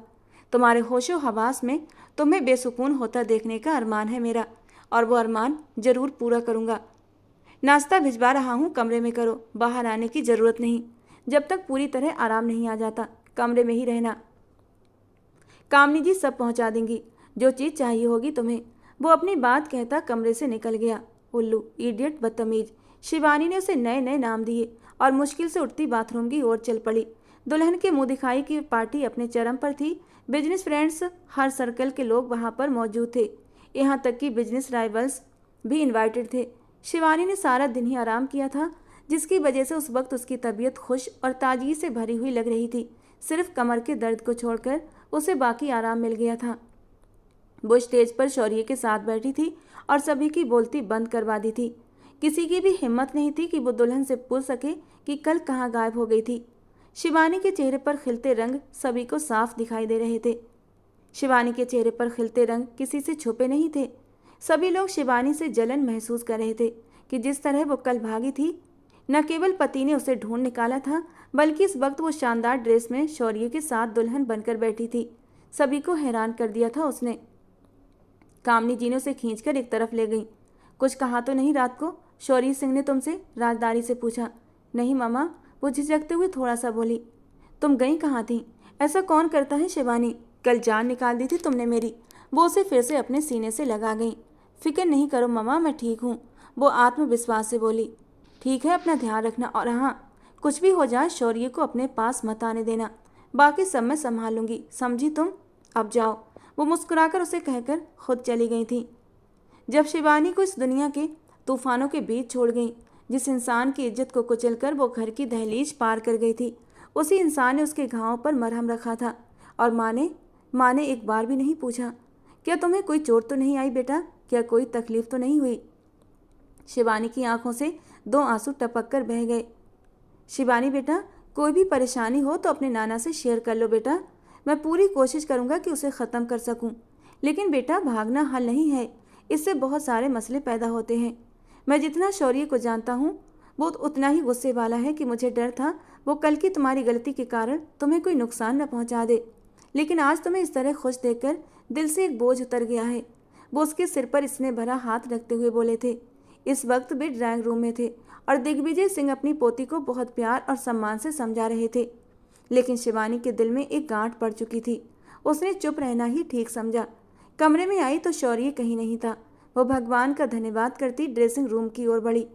तुम्हारे होशो हवास में तुम्हें बेसुकून होता देखने का अरमान है मेरा, और वो अरमान जरूर पूरा करूँगा। नाश्ता भिजवा रहा हूँ, कमरे में करो। बाहर आने की ज़रूरत नहीं जब तक पूरी तरह आराम नहीं आ जाता। कमरे में ही रहना। कामनी जी सब पहुँचा देंगी, जो चीज़ चाहिए होगी तुम्हें। वो अपनी बात कहता कमरे से निकल गया। उल्लू, इडियट, बदतमीज। शिवानी ने उसे नए नए नाम दिए और मुश्किल से उठती बाथरूम की ओर चल पड़ी। दुल्हन के मुँह दिखाई की पार्टी अपने चरम पर थी। बिजनेस फ्रेंड्स, हर सर्कल के लोग वहाँ पर मौजूद थे। यहाँ तक कि बिजनेस राइवल्स भी इन्वाइटेड थे। शिवानी ने सारा दिन ही आराम किया था, जिसकी वजह से उस वक्त उसकी तबीयत खुश और ताजगी से भरी हुई लग रही थी। सिर्फ कमर के दर्द को छोड़कर उसे बाकी आराम मिल गया था। वो स्टेज पर शौर्य के साथ बैठी थी और सभी की बोलती बंद करवा दी थी। किसी की भी हिम्मत नहीं थी कि वो दुल्हन से पूछ सके कि कल कहाँ गायब हो गई थी। शिवानी के चेहरे पर खिलते रंग सभी को साफ दिखाई दे रहे थे। शिवानी के चेहरे पर खिलते रंग किसी से छुपे नहीं थे। सभी लोग शिवानी से जलन महसूस कर रहे थे कि जिस तरह वो कल भागी थी। न केवल पति ने उसे ढूंढ निकाला था, बल्कि इस वक्त वो शानदार ड्रेस में शौर्य के साथ दुल्हन बनकर बैठी थी। सभी को हैरान कर दिया था उसने। कामनी जी ने उसे खींचकर एक तरफ ले गई। कुछ कहा तो नहीं रात को? शौर्य सिंह ने तुमसे राजदारी से पूछा। नहीं मामा, वो झिझकते हुए थोड़ा सा बोली। तुम गई कहाँ थी? ऐसा कौन करता है शिवानी? कल जान निकाल दी थी तुमने मेरी। वो उसे फिर से अपने सीने से लगा गई। फिक्र नहीं करो मामा, मैं ठीक हूँ, वो आत्मविश्वास से बोली। ठीक है, अपना ध्यान रखना, और हाँ, कुछ भी हो जाए शौर्य को अपने पास मत आने देना। बाकी सब मैं संभाल लूँगी, समझी तुम? अब जाओ। वो मुस्कुराकर उसे कहकर खुद चली गई थी। जब शिवानी को इस दुनिया के तूफानों के बीच छोड़ गई, जिस इंसान की इज्जत को कुचलकर वो घर की दहलीज पार कर गई थी, उसी इंसान ने उसके घावों पर मरहम रखा था। और माँ ने एक बार भी नहीं पूछा, क्या तुम्हें कोई चोट तो नहीं आई बेटा, क्या कोई तकलीफ तो नहीं हुई? शिवानी की आंखों से 2 आंसू टपक कर बह गए। शिवानी बेटा, कोई भी परेशानी हो तो अपने नाना से शेयर कर लो बेटा, मैं पूरी कोशिश करूंगा कि उसे ख़त्म कर सकूं। लेकिन बेटा, भागना हल नहीं है, इससे बहुत सारे मसले पैदा होते हैं। मैं जितना शौर्य को जानता हूँ वो उतना ही गुस्से वाला है कि मुझे डर था वो कल की तुम्हारी गलती के कारण तुम्हें कोई नुकसान न पहुँचा दे। लेकिन आज तुम्हें इस तरह खुश देखकर दिल से एक बोझ उतर गया है। वो उसके सिर पर इसने भरा हाथ रखते हुए बोले थे। इस वक्त वे ड्राइंग रूम में थे और दिग्विजय सिंह अपनी पोती को बहुत प्यार और सम्मान से समझा रहे थे। लेकिन शिवानी के दिल में एक गांठ पड़ चुकी थी। उसने चुप रहना ही ठीक समझा। कमरे में आई तो शौर्य कहीं नहीं था। वो भगवान का धन्यवाद करती ड्रेसिंग रूम की ओर बढ़ी।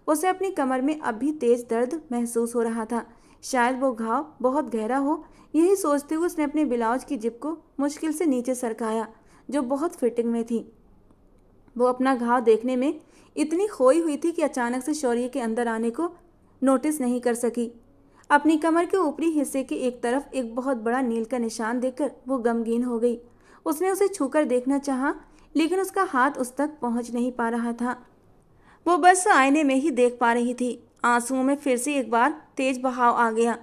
उसे अपनी कमर में अब भी तेज दर्द महसूस हो रहा था। शायद वो घाव बहुत गहरा हो, यही सोचते हुए उसने अपने ब्लाउज की जिप को मुश्किल से नीचे सरकाया, जो बहुत फिटिंग में थी। वो अपना घाव देखने में इतनी खोई हुई थी कि अचानक से शौर्य के अंदर आने को नोटिस नहीं कर सकी। अपनी कमर के ऊपरी हिस्से की एक तरफ एक बहुत बड़ा नील का निशान देखकर वो गमगीन हो गई। उसने उसे छूकर देखना चाहा, लेकिन उसका हाथ उस तक पहुंच नहीं पा रहा था। वो बस आईने में ही देख पा रही थी। आंसुओं में फिर से एक बार तेज बहाव आ गया।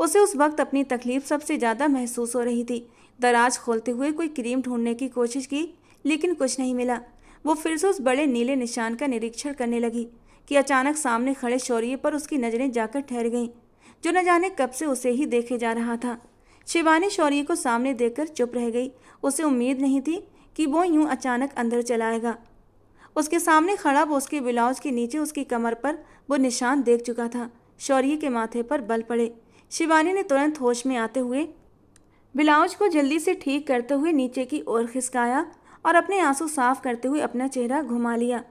उसे उस वक्त अपनी तकलीफ सबसे ज़्यादा महसूस हो रही थी। दराज खोलते हुए कोई क्रीम ढूंढने की कोशिश की, लेकिन कुछ नहीं मिला। वो फिर से उस बड़े नीले निशान का निरीक्षण करने लगी कि अचानक सामने खड़े शौर्य पर उसकी नज़रें जाकर ठहर गईं, जो न जाने कब से उसे ही देखे जा रहा था। शिवानी शौर्य को सामने देखकर चुप रह गई। उसे उम्मीद नहीं थी कि वो यूं अचानक अंदर चला आएगा। उसके सामने खड़ा वो उसके ब्लाउज के नीचे उसकी कमर पर वो निशान देख चुका था। शौर्य के माथे पर बल पड़े। शिवानी ने तुरंत होश में आते हुए ब्लाउज को जल्दी से ठीक करते हुए नीचे की ओर खिसकाया और अपने आंसू साफ करते हुए अपना चेहरा घुमा लिया।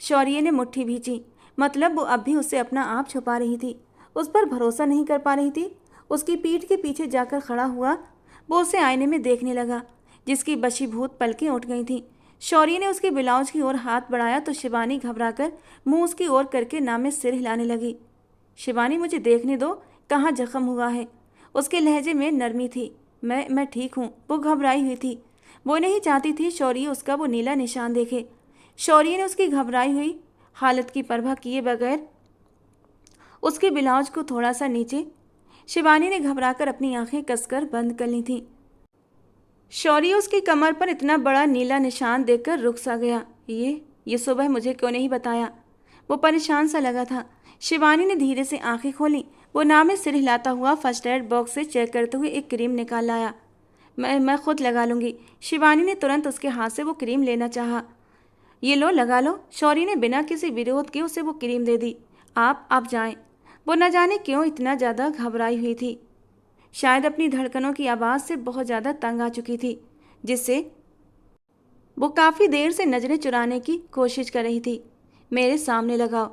शौर्य ने मुट्ठी भींची, मतलब वो अब भी उससे अपना आप छुपा रही थी, उस पर भरोसा नहीं कर पा रही थी। उसकी पीठ के पीछे जाकर खड़ा हुआ वो उसे आईने में देखने लगा, जिसकी बशीभूत पलकें उठ गई थीं। शौर्य ने उसके ब्लाउज की ओर हाथ बढ़ाया तो शिवानी घबराकर मुंह उसकी ओर करके नामे सिर हिलाने लगी। शिवानी, मुझे देखने दो, कहाँ जख्म हुआ है? उसके लहजे में नरमी थी। मैं ठीक हूँ। वो घबराई हुई थी। वो नहीं चाहती थी शौर्य उसका वो नीला निशान देखे। शौर्य ने उसकी घबराई हुई हालत की परवाह किए बगैर उसके ब्लाउज को थोड़ा सा नीचे। शिवानी ने घबराकर अपनी आंखें कसकर बंद कर ली थीं। शौर्य उसकी कमर पर इतना बड़ा नीला निशान देखकर रुक सा गया। ये सुबह मुझे क्यों नहीं बताया? वो परेशान सा लगा था। शिवानी ने धीरे से आंखें खोली। वो नाम में सिर हिलाता हुआ फर्स्ट एड बॉक्स से चेक करते हुए एक क्रीम निकाल लाया। मैं खुद लगा लूँगी। शिवानी ने तुरंत उसके हाथ से वो क्रीम लेना चाहा। ये लो, लगा लो। शौर्य ने बिना किसी विरोध के उसे वो क्रीम दे दी। आप जाएं। वो न जाने क्यों इतना ज़्यादा घबराई हुई थी। शायद अपनी धड़कनों की आवाज़ से बहुत ज़्यादा तंग आ चुकी थी, जिससे वो काफ़ी देर से नज़रें चुराने की कोशिश कर रही थी। मेरे सामने लगाओ,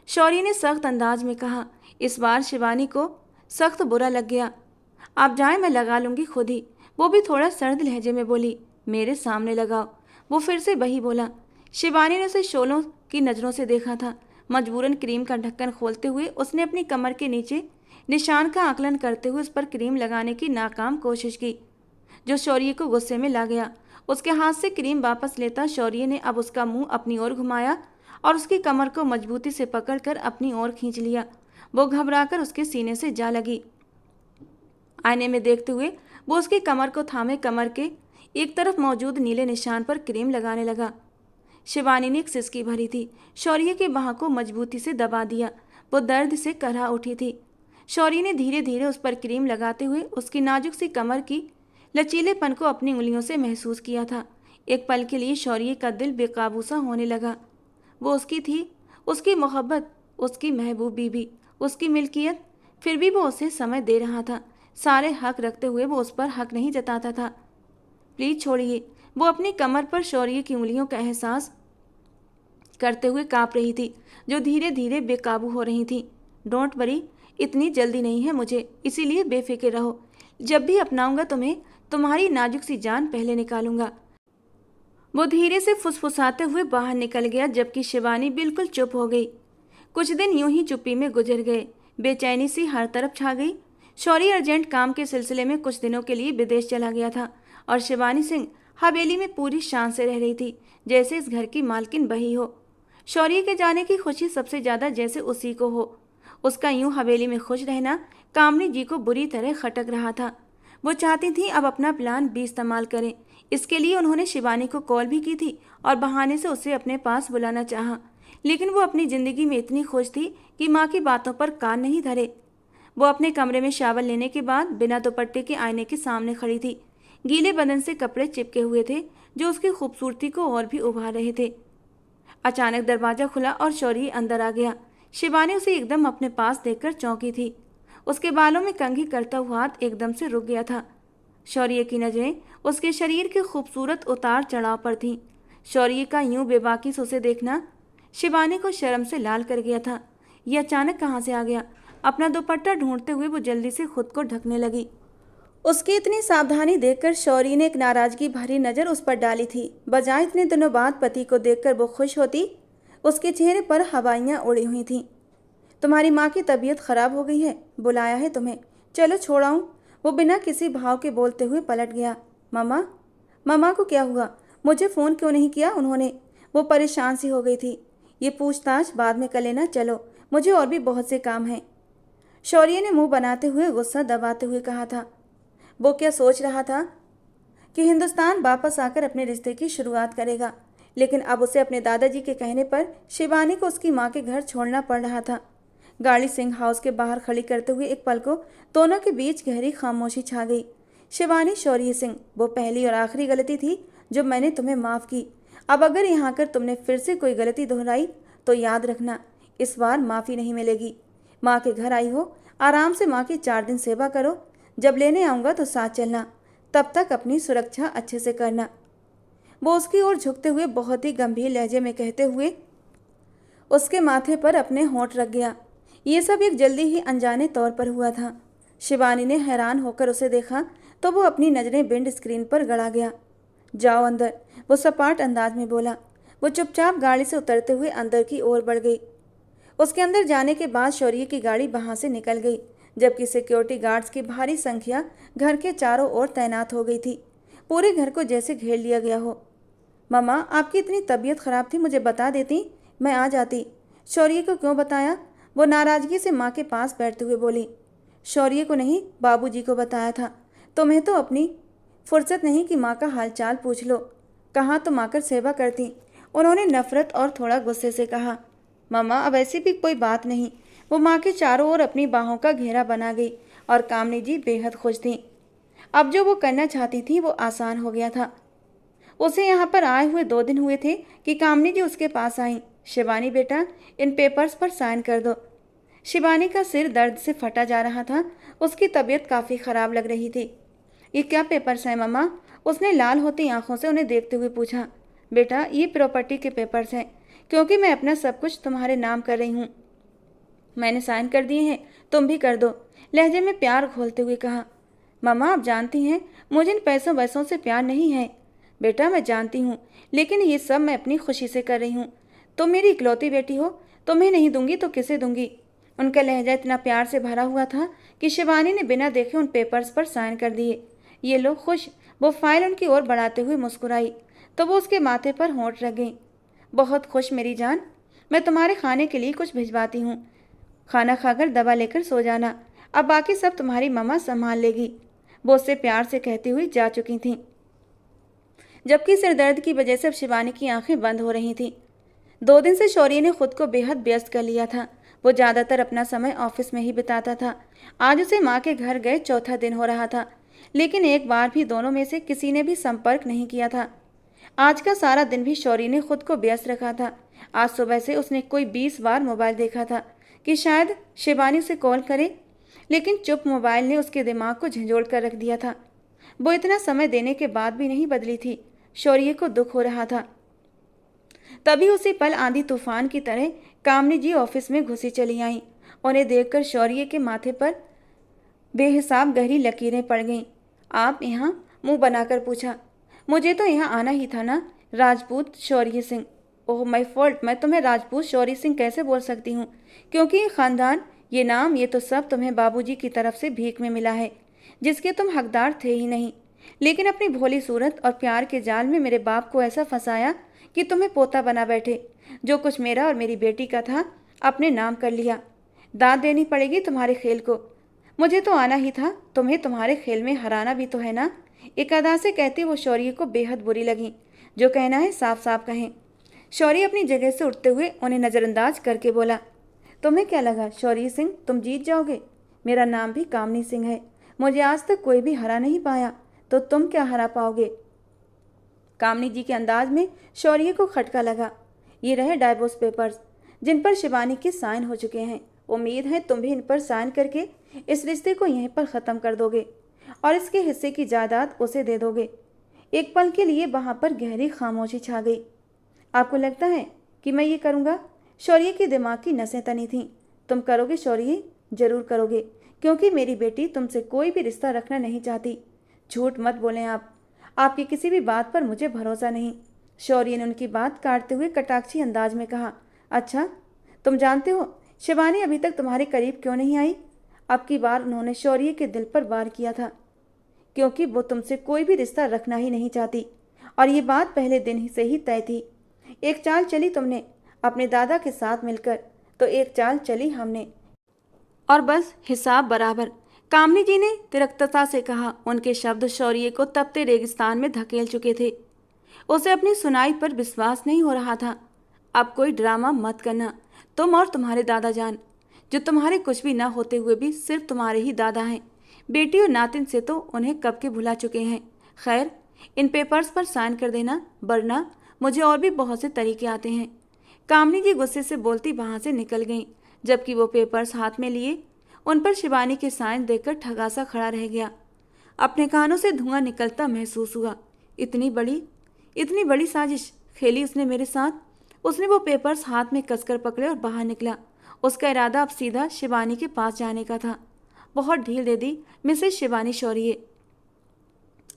शौर्य ने सख्त अंदाज में कहा। इस बार शिवानी को सख्त बुरा लग गया। आप जाएं, मैं लगा लूँगी खुद ही। वो भी थोड़ा सर्द लहजे में बोली। मेरे सामने लगाओ। वो फिर से वही बोला। शिवानी ने उसे शोलों की नज़रों से देखा था। मजबूरन क्रीम का ढक्कन खोलते हुए उसने अपनी कमर के नीचे निशान का आकलन करते हुए उस पर क्रीम लगाने की नाकाम कोशिश की, जो शौर्य को गुस्से में ला गया। उसके हाथ से क्रीम वापस लेता शौर्य ने अब उसका मुंह अपनी ओर घुमाया और उसकी कमर को मजबूती से पकड़कर अपनी ओर खींच लिया। वो घबराकर उसके सीने से जा लगी। आईने में देखते हुए वो उसकी कमर को थामे कमर के एक तरफ मौजूद नीले निशान पर क्रीम लगाने लगा। शिवानी ने एक सिसकी भरी थी। शौर्य के बाह को मजबूती से दबा दिया। वो दर्द से करहा उठी थी। शौर्य ने धीरे धीरे उस पर क्रीम लगाते हुए उसकी नाजुक सी कमर की लचीलेपन को अपनी उंगलियों से महसूस किया था। एक पल के लिए शौर्य का दिल बेकाबू सा होने लगा। वो उसकी थी, उसकी मोहब्बत, उसकी महबूब बीबी, उसकी मिल्कियत। फिर भी वो उसे समय दे रहा था। सारे हक रखते हुए वो उस पर हक नहीं जताता था। प्लीज छोड़िए। वो अपनी कमर पर शौर्य की उंगलियों का एहसास करते हुए कांप रही थी, जो धीरे धीरे बेकाबू हो रही थी। डोंट वरी, इतनी जल्दी नहीं है मुझे, इसीलिए बेफिक्र रहो। जब भी अपनाऊंगा तुम्हें, तुम्हारी नाजुक सी जान पहले निकालूंगा। वो धीरे से फुसफुसाते हुए बाहर निकल गया, जबकि शिवानी बिल्कुल चुप हो गई। कुछ दिन यूं ही चुप्पी में गुजर गए। बेचैनी सी हर तरफ छा गई। शौर्य अर्जेंट काम के सिलसिले में कुछ दिनों के लिए विदेश चला गया था और शिवानी सिंह हवेली में पूरी शान से रह रही थी, जैसे इस घर की मालकिन बही हो। शौर्य के जाने की खुशी सबसे ज्यादा जैसे उसी को हो। उसका यूं हवेली में खुश रहना कामनी जी को बुरी तरह खटक रहा था। वो चाहती थी अब अपना प्लान भी इस्तेमाल करें। इसके लिए उन्होंने शिवानी को कॉल भी की थी और बहाने से उसे अपने पास बुलाना चाहा, लेकिन वो अपनी जिंदगी में इतनी खुश थी कि माँ की बातों पर कान नहीं धरे। वो अपने कमरे में शावर लेने के बाद बिना दुपट्टे के आईने के सामने खड़ी थी। गीले बदन से कपड़े चिपके हुए थे जो उसकी खूबसूरती को और भी उभार रहे थे। अचानक दरवाजा खुला और शौर्य अंदर आ गया। शिवानी उसे एकदम अपने पास देखकर चौंकी थी। उसके बालों में कंघी करता हुआ हाथ एकदम से रुक गया था। शौर्य की नजरें उसके शरीर के खूबसूरत उतार चढ़ाव पर थीं। शौर्य का यूं बेबाकी से उसे देखना शिवानी को शर्म से लाल कर गया था। यह अचानक कहाँ से आ गया? अपना दुपट्टा ढूंढते हुए वो जल्दी से खुद को ढकने लगी। उसकी इतनी सावधानी देखकर शौर्य ने एक नाराजगी भरी नजर उस पर डाली थी। बजाय इतने दिनों बाद पति को देखकर वो खुश होती, उसके चेहरे पर हवाइयाँ उड़ी हुई थीं। तुम्हारी माँ की तबीयत खराब हो गई है, बुलाया है तुम्हें, चलो छोड़ आऊं। वो बिना किसी भाव के बोलते हुए पलट गया। मम्मा, मम्मा को क्या हुआ? मुझे फ़ोन क्यों नहीं किया उन्होंने? वो परेशान सी हो गई थी। ये पूछताछ बाद में कर लेना, चलो मुझे और भी बहुत से काम हैं। शौर्य ने मुंह बनाते हुए गुस्सा दबाते हुए कहा था। वो क्या सोच रहा था कि हिंदुस्तान वापस आकर अपने रिश्ते की शुरुआत करेगा, लेकिन अब उसे अपने दादाजी के कहने पर शिवानी को उसकी माँ के घर छोड़ना पड़ रहा था। गाड़ी सिंह हाउस के बाहर खड़ी करते हुए एक पल को दोनों के बीच गहरी खामोशी छा गई। शिवानी, शौर्य सिंह, वो पहली और आखिरी गलती थी जो मैंने तुम्हें माफ़ की। अब अगर यहाँ आकर तुमने फिर से कोई गलती दोहराई तो याद रखना, इस बार माफ़ी नहीं मिलेगी। माँ के घर आई हो, आराम से माँ की 4 दिन सेवा करो। जब लेने आऊँगा तो साथ चलना, तब तक अपनी सुरक्षा अच्छे से करना। वो उसकी ओर झुकते हुए बहुत ही गंभीर लहजे में कहते हुए उसके माथे पर अपने होंठ रख गया। ये सब एक जल्दी ही अनजाने तौर पर हुआ था। शिवानी ने हैरान होकर उसे देखा तो वो अपनी नज़रें विंड स्क्रीन पर गड़ा गया। जाओ अंदर, वो सपाट अंदाज में बोला। वो चुपचाप गाड़ी से उतरते हुए अंदर की ओर बढ़ गई। उसके अंदर जाने के बाद शौर्य की गाड़ी वहां से निकल गई, जबकि सिक्योरिटी गार्ड्स की भारी संख्या घर के चारों ओर तैनात हो गई थी। पूरे घर को जैसे घेर लिया गया हो। मम्मा, आपकी इतनी तबीयत खराब थी, मुझे बता देती, मैं आ जाती। शौर्य को क्यों बताया? वो नाराजगी से माँ के पास बैठते हुए बोली। शौर्य को नहीं, बाबूजी को बताया था। तुम्हें तो अपनी फुर्सत नहीं कि माँ का हालचाल पूछ लो। कहाँ तुम आकर सेवा करती? उन्होंने नफरत और थोड़ा गुस्से से कहा। मम्मा, अब ऐसी भी कोई बात नहीं। वो माँ के चारों ओर अपनी बाहों का घेरा बना गई और कामनी जी बेहद खुश थीं। अब जो वो करना चाहती थी वो आसान हो गया था। उसे यहाँ पर आए हुए 2 दिन हुए थे कि कामनी जी उसके पास आईं। शिवानी बेटा, इन पेपर्स पर साइन कर दो। शिवानी का सिर दर्द से फटा जा रहा था। उसकी तबीयत काफ़ी ख़राब लग रही थी। ये क्या पेपर्स हैं मम्मा? उसने लाल होती आंखों से उन्हें देखते हुए पूछा। बेटा, ये प्रॉपर्टी के पेपर्स हैं, क्योंकि मैं अपना सब कुछ तुम्हारे नाम कर रही हूँ। मैंने साइन कर दिए हैं, तुम भी कर दो, लहजे में प्यार घोलते हुए कहा। मम्मा, आप जानती हैं मुझे इन पैसों वैसों से प्यार नहीं है। बेटा, मैं जानती हूँ, लेकिन ये सब मैं अपनी खुशी से कर रही हूँ। तुम मेरी इकलौती बेटी हो, तुम्हें नहीं दूंगी तो किसे दूंगी? उनका लहजा इतना प्यार से भरा हुआ था कि शिवानी ने बिना देखे उन पेपर्स पर साइन कर दिए। ये लो खुश। वो फाइल उनकी ओर बढ़ाते हुए मुस्कुराई तो वो उसके माथे पर होंठ रख गई। बहुत खुश मेरी जान, मैं तुम्हारे खाने के लिए कुछ भिजवाती हूँ। खाना खाकर दवा लेकर सो जाना, अब बाकी सब तुम्हारी मम्मा संभाल लेगी। वो उससे प्यार से कहती हुई जा चुकी थीं, जबकि सिरदर्द की वजह से अब शिवानी की आंखें बंद हो रही थीं। 2 दिन से शौर्य ने खुद को बेहद व्यस्त कर लिया था। वो ज़्यादातर अपना समय ऑफिस में ही बिताता था। आज उसे माँ के घर गए 4था दिन हो रहा था, लेकिन एक बार भी दोनों में से किसी ने भी संपर्क नहीं किया था। आज का सारा दिन भी शौर्य ने खुद को व्यस्त रखा था। आज सुबह से उसने कोई 20 बार मोबाइल देखा था कि शायद शिवानी उसे कॉल करे, लेकिन चुप मोबाइल ने उसके दिमाग को झंझोड़ कर रख दिया था। वो इतना समय देने के बाद भी नहीं बदली थी। शौर्य को दुख हो रहा था। तभी उसी पल आंधी तूफान की तरह कामनी जी ऑफिस में घुसी चली आईं। उन्हें देखकर शौर्य के माथे पर बेहिसाब गहरी लकीरें पड़ गईं। आप यहाँ? मुंह बनाकर पूछा। मुझे तो यहाँ आना ही था ना, राजपूत शौर्य सिंह। ओह माय फॉल्ट, मैं तुम्हें राजपूत शौर्य सिंह कैसे बोल सकती हूँ, क्योंकि ये खानदान, ये नाम, ये तो सब तुम्हें बाबूजी की तरफ से भीख में मिला है, जिसके तुम हकदार थे ही नहीं। लेकिन अपनी भोली सूरत और प्यार के जाल में मेरे बाप को ऐसा फंसाया कि तुम्हें पोता बना बैठे। जो कुछ मेरा और मेरी बेटी का था अपने नाम कर लिया। दाद देनी पड़ेगी तुम्हारे खेल को। मुझे तो आना ही था, तुम्हें तुम्हारे खेल में हराना भी तो है ना। एक अदा से कहती वो शौर्य को बेहद बुरी लगी। जो कहना है साफ साफ कहें। शौर्य अपनी जगह से उठते हुए उन्हें नज़रअंदाज करके बोला, तुम्हें क्या लगा शौर्य सिंह, तुम जीत जाओगे? मेरा नाम भी कामनी सिंह है। मुझे आज तक कोई भी हरा नहीं पाया, तो तुम क्या हरा पाओगे? कामनी जी के अंदाज में शौर्य को खटका लगा। ये रहे डाइवोर्स पेपर्स, जिन पर शिवानी के साइन हो चुके हैं। उम्मीद है तुम भी इन पर साइन करके इस रिश्ते को यहीं पर ख़त्म कर दोगे और इसके हिस्से की जायदाद उसे दे दोगे। एक पल के लिए वहाँ पर गहरी खामोशी छा गई। आपको लगता है कि मैं ये करूँगा? शौर्य के दिमाग की नसें तनी थीं। तुम करोगे शौर्य, ज़रूर करोगे, क्योंकि मेरी बेटी तुमसे कोई भी रिश्ता रखना नहीं चाहती। झूठ मत बोलें आप। आपकी किसी भी बात पर मुझे भरोसा नहीं। शौर्य ने उनकी बात काटते हुए कटाक्षी अंदाज में कहा, अच्छा, तुम जानते हो शिवानी अभी तक तुम्हारे करीब क्यों नहीं आई? अब की बार उन्होंने शौर्य के दिल पर वार किया था, क्योंकि वो तुमसे कोई भी रिश्ता रखना ही नहीं चाहती, और ये बात पहले दिन ही से ही तय थी। एक चाल चली तुमने अपने दादा के साथ मिलकर, तो एक चाल चली हमने, और बस हिसाब बराबर। कामनी जी ने तिरकता से कहा। उनके शब्द शौर्य को तपते रेगिस्तान में धकेल चुके थे। उसे अपनी सुनाई पर विश्वास नहीं हो रहा था। अब कोई ड्रामा मत करना। तुम और तुम्हारे दादा जान, जो तुम्हारे कुछ भी ना होते हुए भी सिर्फ तुम्हारे ही दादा हैं। बेटी और नातिन से तो उन्हें कब के भुला चुके हैं। खैर, इन पेपर्स पर साइन कर देना, वरना मुझे और भी बहुत से तरीके आते हैं। कामनी जी गुस्से से बोलती वहाँ से निकल गईं, जबकि वो पेपर्स हाथ में लिए उन पर शिवानी के साइन देखकर ठगासा खड़ा रह गया। अपने कानों से धुआं निकलता महसूस हुआ। इतनी बड़ी साजिश खेली उसने मेरे साथ। उसने वो पेपर्स हाथ में कसकर पकड़े और बाहर निकला। उसका इरादा अब सीधा शिवानी के पास जाने का था। बहुत ढील दे दी मिसेस शिवानी शौर्य।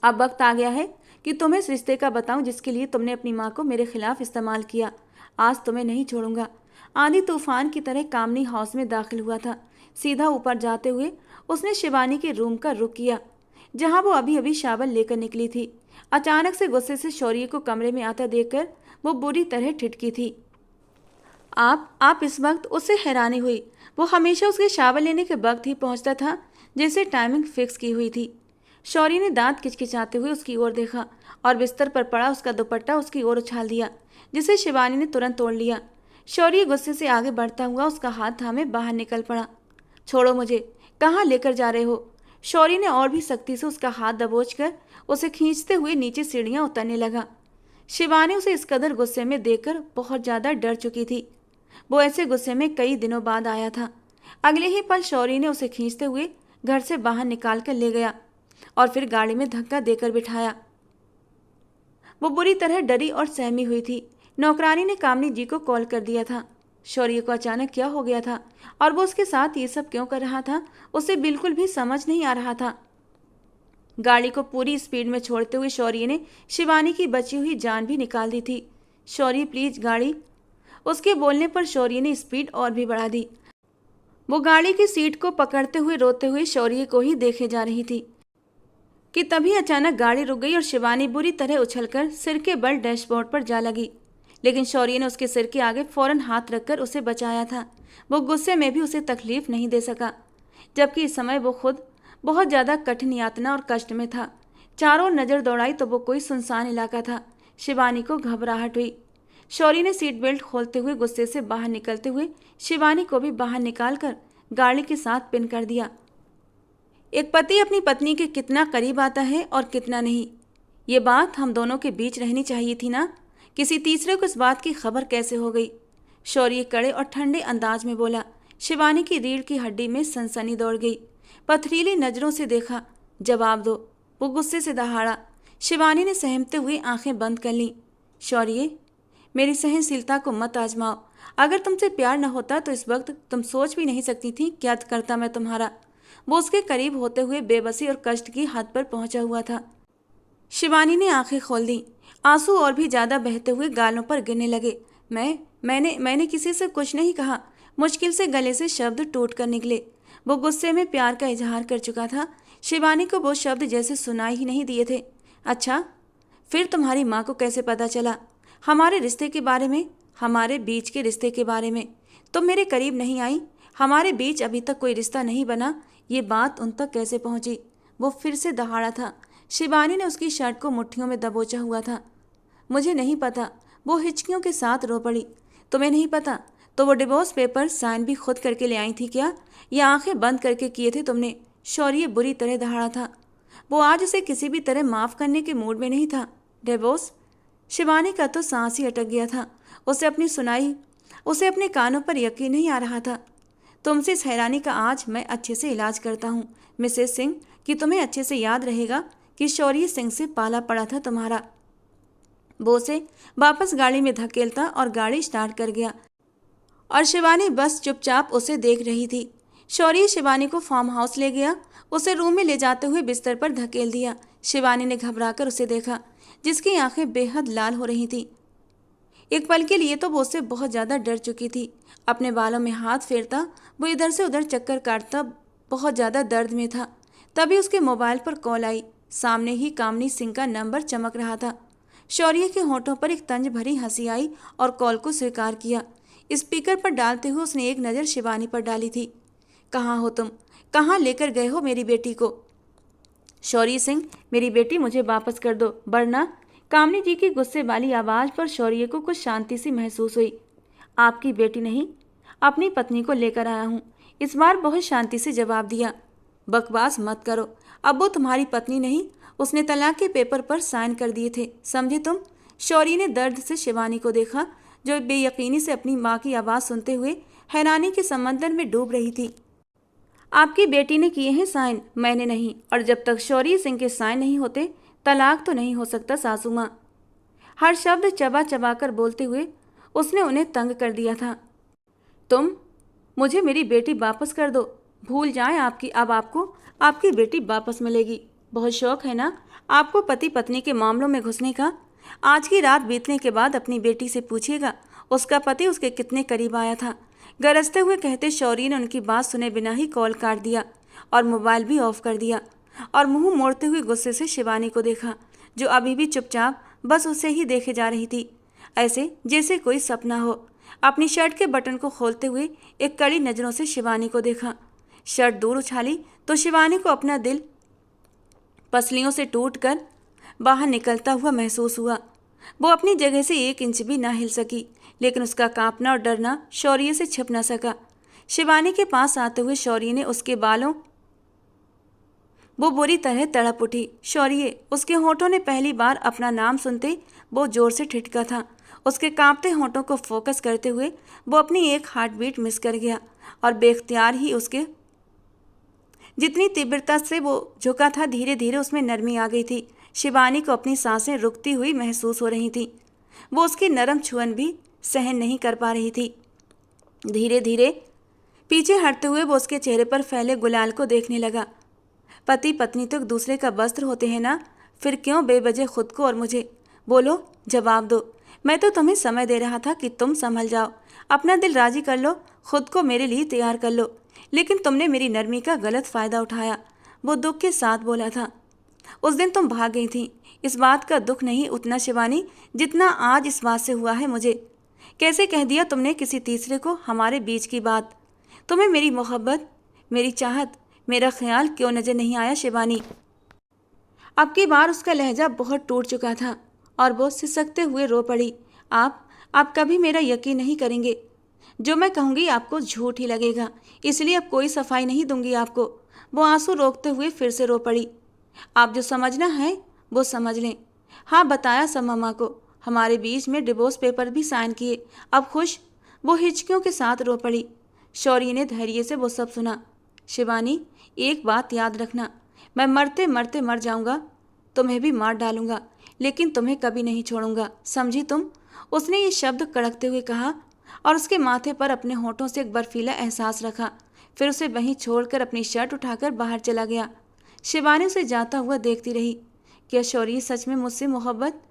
अब वक्त आ गया है कि तुम्हें इस रिश्ते का बताऊं जिसके लिए तुमने अपनी माँ को मेरे खिलाफ इस्तेमाल किया। आज तुम्हें नहीं छोड़ूंगा। आंधी तूफान की तरह कामनी हाउस में दाखिल हुआ था। सीधा ऊपर जाते हुए उसने शिवानी के रूम का रुख किया, जहां वो अभी अभी शावल लेकर निकली थी। अचानक से गुस्से से शौर्य को कमरे में आता देखकर वो बुरी तरह ठिठकी थी। आप इस वक्त उससे हैरानी हुई। वो हमेशा उसके शावल लेने के वक्त ही पहुंचता था, जैसे टाइमिंग फिक्स की हुई थी। शौर्य ने दांत किचकिचाते हुए उसकी ओर देखा और बिस्तर पर पड़ा उसका दुपट्टा उसकी ओर उछाल दिया, जिसे शिवानी ने तुरंत तोड़ लिया। शौर्य गुस्से से आगे बढ़ता हुआ उसका हाथ थामे बाहर निकल पड़ा। छोड़ो मुझे, कहाँ लेकर जा रहे हो? शौर्य ने और भी सख्ती से उसका हाथ दबोचकर उसे खींचते हुए नीचे सीढ़ियाँ उतरने लगा। शिवानी उसे इस कदर गुस्से में देखकर बहुत ज़्यादा डर चुकी थी। वो ऐसे गुस्से में कई दिनों बाद आया था। अगले ही पल शौर्य ने उसे खींचते हुए घर से बाहर निकाल कर ले गया और फिर गाड़ी में धक्का देकर बिठाया। वो बुरी तरह डरी और सहमी हुई थी। नौकरानी ने कामनी जी को कॉल कर दिया था। शौर्य को अचानक क्या हो गया था और वो उसके साथ ये सब क्यों कर रहा था, उसे बिल्कुल भी समझ नहीं आ रहा था। गाड़ी को पूरी स्पीड में छोड़ते हुए शौर्य ने शिवानी की बची हुई जान भी निकाल दी थी। शौर्य प्लीज गाड़ी। उसके बोलने पर शौर्य ने स्पीड और भी बढ़ा दी। वो गाड़ी की सीट को पकड़ते हुए रोते हुए शौर्य को ही देखे जा रही थी कि तभी अचानक गाड़ी रुक गई और शिवानी बुरी तरह उछलकर सिर के बल डैशबोर्ड पर जा लगी। लेकिन शौर्य ने उसके सिर के आगे फौरन हाथ रखकर उसे बचाया था। वो गुस्से में भी उसे तकलीफ नहीं दे सका, जबकि इस समय वो खुद बहुत ज़्यादा कठिन यातना और कष्ट में था। चारों नज़र दौड़ाई तो वो कोई सुनसान इलाका था। शिवानी को घबराहट हुई। शौर्य ने सीट बेल्ट खोलते हुए गुस्से से बाहर निकलते हुए शिवानी को भी बाहर निकालकर गाड़ी के साथ पिन कर दिया। एक पति अपनी पत्नी के कितना करीब आता है और कितना नहीं, ये बात हम दोनों के बीच रहनी चाहिए थी ना। किसी तीसरे को इस बात की खबर कैसे हो गई? शौर्य कड़े और ठंडे अंदाज में बोला। शिवानी की रीढ़ की हड्डी में सनसनी दौड़ गई। पथरीली नज़रों से देखा। जवाब दो, वो गुस्से से दहाड़ा। शिवानी ने सहमते हुए आंखें बंद कर लीं। शौर्य, मेरी सहनशीलता को मत आजमाओ। अगर तुमसे प्यार न होता तो इस वक्त तुम सोच भी नहीं सकती थी क्या करता मैं तुम्हारा। वो उसके करीब होते हुए बेबसी और कष्ट की हद पर पहुंचा हुआ था। शिवानी ने आंखें खोल दी। आंसू और भी ज्यादा बहते हुए गालों पर गिरने लगे। मैंने किसी से कुछ नहीं कहा। मुश्किल से गले से शब्द टूट कर निकले। वो गुस्से में प्यार का इजहार कर चुका था। शिवानी को वो शब्द जैसे सुनाई ही नहीं दिए थे। अच्छा, फिर तुम्हारी माँ को कैसे पता चला हमारे रिश्ते के बारे में, हमारे बीच के रिश्ते के बारे में? तुम मेरे करीब नहीं आई, हमारे बीच अभी तक कोई रिश्ता नहीं बना, ये बात उन तक कैसे पहुंची? वो फिर से दहाड़ा था। शिवानी ने उसकी शर्ट को मुट्ठियों में दबोचा हुआ था। मुझे नहीं पता, वो हिचकियों के साथ रो पड़ी। तुम्हें नहीं पता? तो वो डिवोर्स पेपर साइन भी खुद करके ले आई थी क्या, या आंखें बंद करके किए थे तुमने? शौर्य बुरी तरह दहाड़ा था। वो आज उसे किसी भी तरह माफ करने के मूड में नहीं था। डिवोर्स? शिवानी का तो सांस ही अटक गया था। उसे अपने कानों पर यकीन नहीं आ रहा था। तुमसे इस हैरानी का आज मैं अच्छे से इलाज करता हूँ मिसेस सिंह, कि तुम्हें अच्छे से याद रहेगा कि शौर्य सिंह से पाला पड़ा था तुम्हारा। वो उसे वापस गाड़ी में धकेलता और गाड़ी स्टार्ट कर गया, और शिवानी बस चुपचाप उसे देख रही थी। शौर्य शिवानी को फार्म हाउस ले गया। उसे रूम में ले जाते हुए बिस्तर पर धकेल दिया। शिवानी ने घबराकर उसे देखा, जिसकी आंखें बेहद लाल हो रही थीं। एक पल के लिए तो वो उससे बहुत ज़्यादा डर चुकी थी। अपने बालों में हाथ फेरता वो इधर से उधर चक्कर काटता बहुत ज़्यादा दर्द में था। तभी उसके मोबाइल पर कॉल आई। सामने ही कामनी सिंह का नंबर चमक रहा था। शौर्य के होठों पर एक तंज भरी हंसी आई और कॉल को स्वीकार किया। स्पीकर पर डालते हुए उसने एक नज़र शिवानी पर डाली थी। कहाँ हो तुम? कहाँ लेकर गए हो मेरी बेटी को? शौर्य सिंह, मेरी बेटी मुझे वापस कर दो, वरना। कामनी जी की गुस्से वाली आवाज़ पर शौर्य को कुछ शांति सी महसूस हुई। आपकी बेटी नहीं, अपनी पत्नी को लेकर आया हूँ, इस बार बहुत शांति से जवाब दिया। बकवास मत करो, अब वो तुम्हारी पत्नी नहीं, उसने तलाक के पेपर पर साइन कर दिए थे, समझे तुम? शौर्य ने दर्द से शिवानी को देखा, जो बेयकीनी से अपनी माँ की आवाज़ सुनते हुए हैरानी के समंदर में डूब रही थी। आपकी बेटी ने किए हैं साइन, मैंने नहीं, और जब तक शौर्य सिंह के साइन नहीं होते तलाक तो नहीं हो सकता सासू माँ। हर शब्द चबा चबा कर बोलते हुए उसने उन्हें तंग कर दिया था। मुझे मेरी बेटी वापस कर दो, भूल जाएं आपकी, अब आपको आपकी बेटी वापस मिलेगी। बहुत शौक है ना आपको पति पत्नी के मामलों में घुसने का? आज की रात बीतने के बाद अपनी बेटी से पूछिएगा उसका पति उसके कितने करीब आया था। गरजते हुए कहते शौर्य ने उनकी बात सुने बिना ही कॉल काट दिया और मोबाइल भी ऑफ कर दिया, और मुंह मोड़ते हुए गुस्से से शिवानी को देखा, जो अभी भी चुपचाप बस उसे ही देखे जा रही थी, ऐसे जैसे कोई सपना हो। अपनी शर्ट के बटन को खोलते हुए एक कड़ी नज़रों से शिवानी को देखा। शर्ट दूर उछाली तो शिवानी को अपना दिल पसलियों से टूटकर बाहर निकलता हुआ महसूस हुआ। वो अपनी जगह से 1 इंच भी ना हिल सकी, लेकिन उसका कांपना और डरना शौर्य से छिप न सका। शिवानी के पास आते हुए शौर्य ने उसके बालों वो बुरी तरह तड़प उठी। शौर्य, उसके होठों ने पहली बार अपना नाम सुनते वो जोर से ठिठका था। उसके कांपते होठों को फोकस करते हुए वो अपनी एक हार्ट बीट मिस कर गया, और बेख्तियार ही उसके जितनी तीव्रता से वो झुका था, धीरे धीरे उसमें नरमी आ गई थी। शिवानी को अपनी सांसें रुकती हुई महसूस हो रही थी। वो उसकी नरम छुअन भी सहन नहीं कर पा रही थी। धीरे धीरे पीछे हटते हुए वो उसके चेहरे पर फैले गुलाल को देखने लगा। पति पत्नी तो एक दूसरे का वस्त्र होते हैं ना, फिर क्यों बेवजह खुद को और मुझे? बोलो, जवाब दो। मैं तो तुम्हें समय दे रहा था कि तुम संभल जाओ, अपना दिल राजी कर लो, खुद को मेरे लिए तैयार कर लो, लेकिन तुमने मेरी नरमी का गलत फ़ायदा उठाया। वो दुख के साथ बोला था। उस दिन तुम भाग गई थी। इस बात का दुख नहीं उतना शिवानी, जितना आज इस बात से हुआ है मुझे। कैसे कह दिया तुमने किसी तीसरे को हमारे बीच की बात? तुम्हें मेरी मोहब्बत, मेरी चाहत, मेरा ख्याल क्यों नजर नहीं आया शिवानी? अब की बार उसका लहजा बहुत टूट चुका था और वो सिसकते हुए रो पड़ी। आप कभी मेरा यकीन नहीं करेंगे। जो मैं कहूँगी आपको झूठ ही लगेगा, इसलिए अब कोई सफाई नहीं दूंगी आपको। वो आंसू रोकते हुए फिर से रो पड़ी। आप जो समझना है वो समझ लें। हाँ, बताया सब मामा को, हमारे बीच में डिवोर्स पेपर भी साइन किए। अब खुश? वो हिचकियों के साथ रो पड़ी। शौर्य ने धैर्य से वो सब सुना। शिवानी, एक बात याद रखना, मैं मरते मरते मर जाऊंगा, तुम्हें भी मार डालूंगा, लेकिन तुम्हें कभी नहीं छोड़ूंगा, समझी तुम? उसने ये शब्द कड़कते हुए कहा और उसके माथे पर अपने होठों से एक बर्फीला एहसास रखा। फिर उसे वहीं छोड़कर अपनी शर्ट उठाकर बाहर चला गया। शिवानी उसे जाता हुआ देखती रही। क्या शौर्य सच में मुझसे मोहब्बत?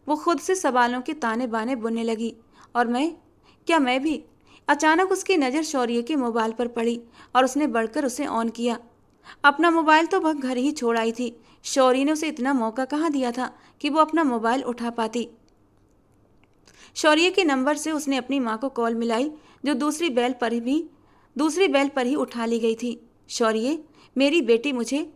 वो खुद से सवालों के ताने बाने बुनने लगी। और मैं भी? अचानक उसकी नज़र शौर्य के मोबाइल पर पड़ी और उसने बढ़कर उसे ऑन किया। अपना मोबाइल तो वह घर ही छोड़ आई थी। शौर्य ने उसे इतना मौका कहाँ दिया था कि वो अपना मोबाइल उठा पाती। शौर्य के नंबर से उसने अपनी माँ को कॉल मिलाई, जो दूसरी बेल पर ही उठा ली गई थी। शौर्य, मेरी बेटी मुझे।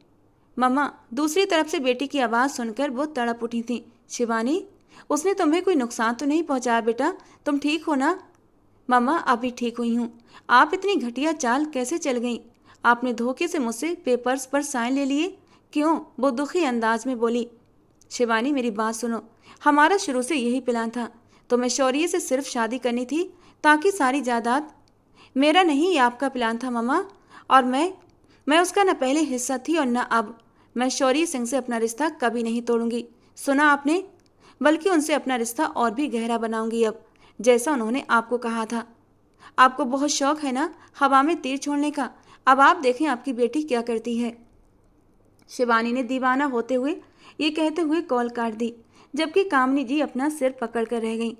मम्मा, दूसरी तरफ से बेटी की आवाज़ सुनकर वो तड़प उठी थी। शिवानी, उसने तुम्हें कोई नुकसान तो नहीं पहुंचाया बेटा? तुम ठीक हो ना? मम्मा, अभी ठीक हुई हूँ। आप इतनी घटिया चाल कैसे चल गई? आपने धोखे से मुझसे पेपर्स पर साइन ले लिए? क्यों? वो दुखी अंदाज में बोली। शिवानी, मेरी बात सुनो। हमारा शुरू से यही प्लान था। तुम्हें शौर्य से सिर्फ शादी करनी थी ताकि सारी जायदाद। मेरा नहीं, ये आपका प्लान था मम्मा। और मैं उसका न पहले हिस्सा थी और न अब। मैं शौर्य सिंह से अपना रिश्ता कभी नहीं तोड़ूंगी, सुना आपने? बल्कि उनसे अपना रिश्ता और भी गहरा बनाऊंगी अब, जैसा उन्होंने आपको कहा था। आपको बहुत शौक है ना हवा में तीर छोड़ने का। अब आप देखें आपकी बेटी क्या करती है। शिवानी ने दीवाना होते हुए ये कहते हुए कॉल काट दी, जबकि कामनी जी अपना सिर पकड़ कर रह गई।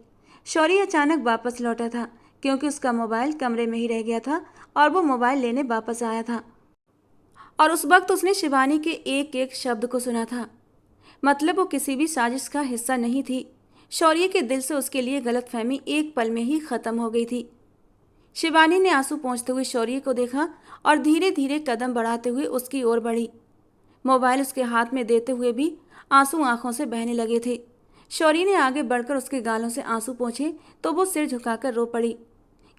शौर्य अचानक वापस लौटा था क्योंकि उसका मोबाइल कमरे में ही रह गया था और वो मोबाइल लेने वापस आया था। और उस वक्त उसने शिवानी के एक एक शब्द को सुना था। मतलब वो किसी भी साजिश का हिस्सा नहीं थी। शौर्य के दिल से उसके लिए गलतफहमी एक पल में ही खत्म हो गई थी। शिवानी ने आंसू पोंछते हुए शौर्य को देखा और धीरे धीरे कदम बढ़ाते हुए उसकी ओर बढ़ी। मोबाइल उसके हाथ में देते हुए भी आंसू आंखों से बहने लगे थे। शौर्य ने आगे बढ़कर उसके गालों से आंसू पोंछे तो वो सिर झुकाकर रो पड़ी।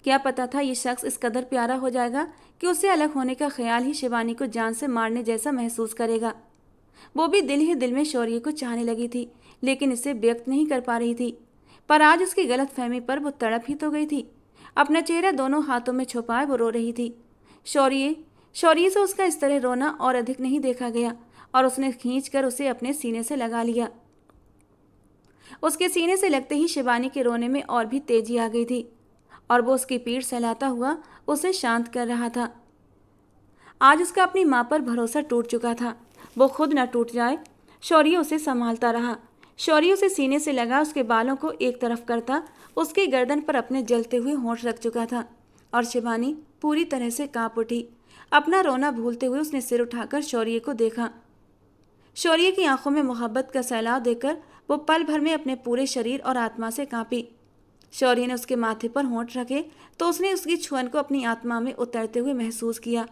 क्या पता था ये शख्स इस कदर प्यारा हो जाएगा कि उससे अलग होने का ख्याल ही शिवानी को जान से मारने जैसा महसूस करेगा। वो भी दिल ही दिल में शौर्य को चाहने लगी थी, लेकिन इसे व्यक्त नहीं कर पा रही थी। पर आज उसकी गलतफहमी पर वो तड़प ही तो गई थी। अपना चेहरा दोनों हाथों में छुपाए वो रो रही थी। शौर्य से उसका इस तरह रोना और अधिक नहीं देखा गया और उसने खींचकर उसे अपने सीने से लगा लिया। उसके सीने से लगते ही शिवानी के रोने में और भी तेजी आ गई थी और वो उसकी पीठ सहलाता हुआ उसे शांत कर रहा था। आज उसका अपनी माँ पर भरोसा टूट चुका था। वो खुद न टूट जाए। शौर्य उसे संभालता रहा। शौर्य उसे सीने से लगा उसके बालों को एक तरफ करता उसकी गर्दन पर अपने जलते हुए होंठ रख चुका था और शिवानी पूरी तरह से कांप उठी। अपना रोना भूलते हुए उसने सिर उठाकर शौर्य को देखा। शौर्य की आंखों में मोहब्बत का सैलाब देकर वो पल भर में अपने पूरे शरीर और आत्मा से कांपी। शौर्य ने उसके माथे पर होंठ रखे तो उसने उसकी छुअन को अपनी आत्मा में उतरते हुए महसूस किया।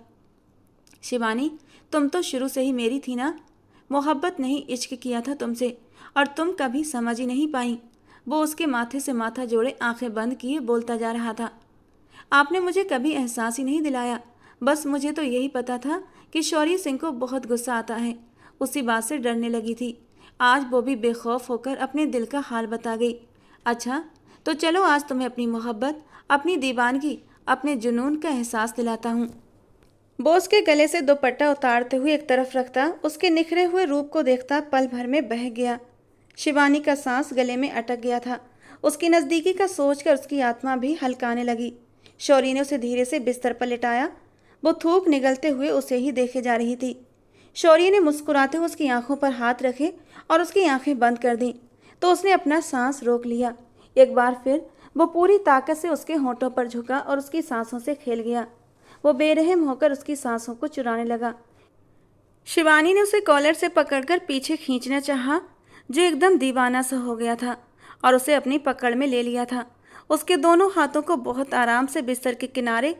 शिवानी, तुम तो शुरू से ही मेरी थी ना। मोहब्बत नहीं, इश्क किया था तुमसे और तुम कभी समझ ही नहीं पाई। वो उसके माथे से माथा जोड़े आंखें बंद किए बोलता जा रहा था। आपने मुझे कभी एहसास ही नहीं दिलाया। बस मुझे तो यही पता था कि शौर्य सिंह को बहुत गुस्सा आता है। उसी बात से डरने लगी थी। आज वो भी बेखौफ होकर अपने दिल का हाल बता गई। अच्छा, तो चलो आज तुम्हें अपनी मोहब्बत, अपनी दीवानगी, अपने जुनून का एहसास दिलाता हूँ। वो उसके गले से दुपट्टा उतारते हुए एक तरफ रखता उसके निखरे हुए रूप को देखता पल भर में बह गया। शिवानी का सांस गले में अटक गया था। उसकी नज़दीकी का सोचकर उसकी आत्मा भी हल्काने लगी। शौर्य ने उसे धीरे से बिस्तर पर लिटाया। वो थूक निगलते हुए उसे ही देखे जा रही थी। शौर्य ने मुस्कुराते हुए उसकी आंखों पर हाथ रखे और उसकी आंखें बंद कर दी तो उसने अपना सांस रोक लिया। एक बार फिर वो पूरी ताकत से उसके होंठों पर झुका और उसकी सांसों से खेल गया। वो बेरहम होकर उसकी सांसों को चुराने लगा। शिवानी ने उसे कॉलर से पकड़कर पीछे खींचना चाहा, जो एकदम दीवाना सा हो गया था और उसे अपनी पकड़ में ले लिया था। उसके दोनों हाथों को बहुत आराम से बिस्तर के किनारे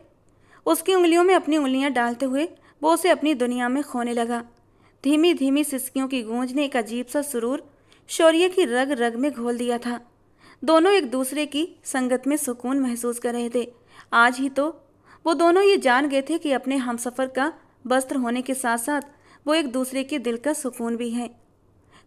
उसकी उंगलियों में अपनी उंगलियां डालते हुए वो उसे अपनी दुनिया में खोने लगा। धीमी धीमी सिसकियों की गूंज ने एक अजीब सा सुरूर शौर्य की रग रग में घोल दिया था। दोनों एक दूसरे की संगत में सुकून महसूस कर रहे थे। आज ही तो वो दोनों ये जान गए थे कि अपने हमसफ़र का वस्त्र होने के साथ साथ वो एक दूसरे के दिल का सुकून भी हैं।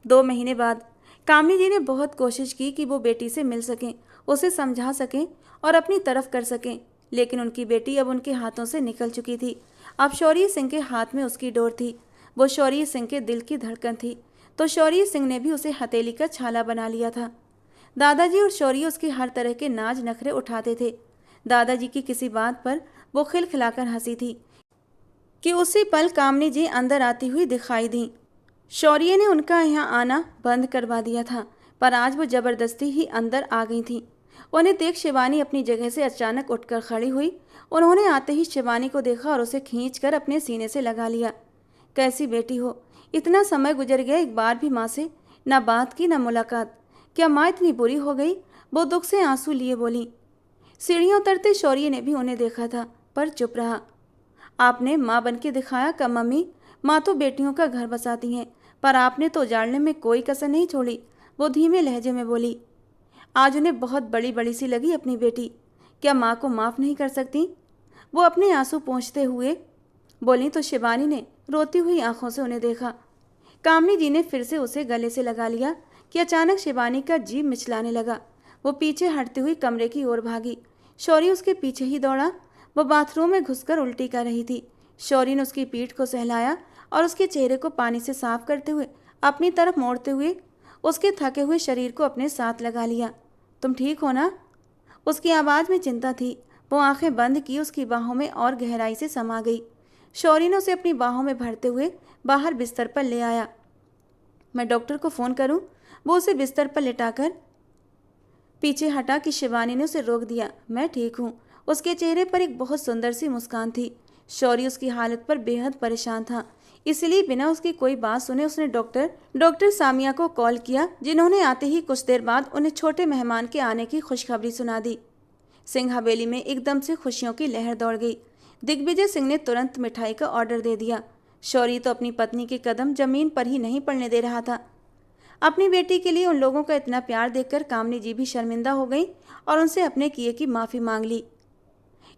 2 महीने बाद कामनी जी ने बहुत कोशिश की कि वो बेटी से मिल सकें, उसे समझा सकें और अपनी तरफ कर सकें, लेकिन उनकी बेटी अब उनके हाथों से निकल चुकी थी। अब शौर्य सिंह के हाथ में उसकी डोर थी। वो शौर्य सिंह के दिल की धड़कन थी। तो शौर्य सिंह ने भी उसे हथेली का छाला बना लिया था। दादाजी और शौर्य उसकी हर तरह के नाज नखरे उठाते थे। दादाजी की किसी बात पर वो खिलखिलाकर हंसी थी कि उसी पल कामनी जी अंदर आती हुई दिखाई दी। शौर्य ने उनका यहाँ आना बंद करवा दिया था। पर आज वो ज़बरदस्ती ही अंदर आ गई थीं। उन्हें देख शिवानी अपनी जगह से अचानक उठकर खड़ी हुई। उन्होंने आते ही शिवानी को देखा और उसे खींचकर अपने सीने से लगा लिया। कैसी बेटी हो, इतना समय गुजर गया, एक बार भी माँ से ना बात की ना मुलाकात। क्या माँ इतनी बुरी हो गई? वो दुख से आंसू लिए बोली। सीढ़ियाँ उतरते शौर्य ने भी उन्हें देखा था पर चुप रहा। आपने माँ बन के दिखाया का मम्मी? माँ तो बेटियों का घर बसाती हैं, पर आपने तो उजाड़ने में कोई कसर नहीं छोड़ी, वो धीमे लहजे में बोली। आज उन्हें बहुत बड़ी बड़ी सी लगी अपनी बेटी। क्या माँ को माफ़ नहीं कर सकती? वो अपने आंसू पोंछते हुए बोली तो शिवानी ने रोती हुई आंखों से उन्हें देखा। कामनी जी ने फिर से उसे गले से लगा लिया कि अचानक शिवानी का जी मिचलाने लगा। वो पीछे हटती हुई कमरे की ओर भागी। शौर्य उसके पीछे ही दौड़ा। वो बाथरूम में घुसकर उल्टी कर रही थी। शौर्य ने उसकी पीठ को सहलाया और उसके चेहरे को पानी से साफ करते हुए अपनी तरफ मोड़ते हुए उसके थके हुए शरीर को अपने साथ लगा लिया। तुम ठीक हो ना? उसकी आवाज़ में चिंता थी। वो आंखें बंद की उसकी बाहों में और गहराई से समा गई। शौर्य ने उसे अपनी बाहों में भरते हुए बाहर बिस्तर पर ले आया। मैं डॉक्टर को फ़ोन करूं? वो उसे बिस्तर पर लिटाकर पीछे हटा कि शिवानी ने उसे रोक दिया। मैं ठीक हूँ। उसके चेहरे पर एक बहुत सुंदर सी मुस्कान थी। शौर्य उसकी हालत पर बेहद परेशान था, इसलिए बिना उसकी कोई बात सुने उसने डॉक्टर सामिया को कॉल किया, जिन्होंने आते ही कुछ देर बाद उन्हें छोटे मेहमान के आने की खुशखबरी सुना दी। सिंह हवेली में एकदम से खुशियों की लहर दौड़ गई। दिग्विजय सिंह ने तुरंत मिठाई का ऑर्डर दे दिया। शौर्य तो अपनी पत्नी के कदम जमीन पर ही नहीं पड़ने दे रहा था। अपनी बेटी के लिए उन लोगों का इतना प्यार देखकर कामनी जी भी शर्मिंदा हो गई और उनसे अपने किए की माफ़ी मांग ली।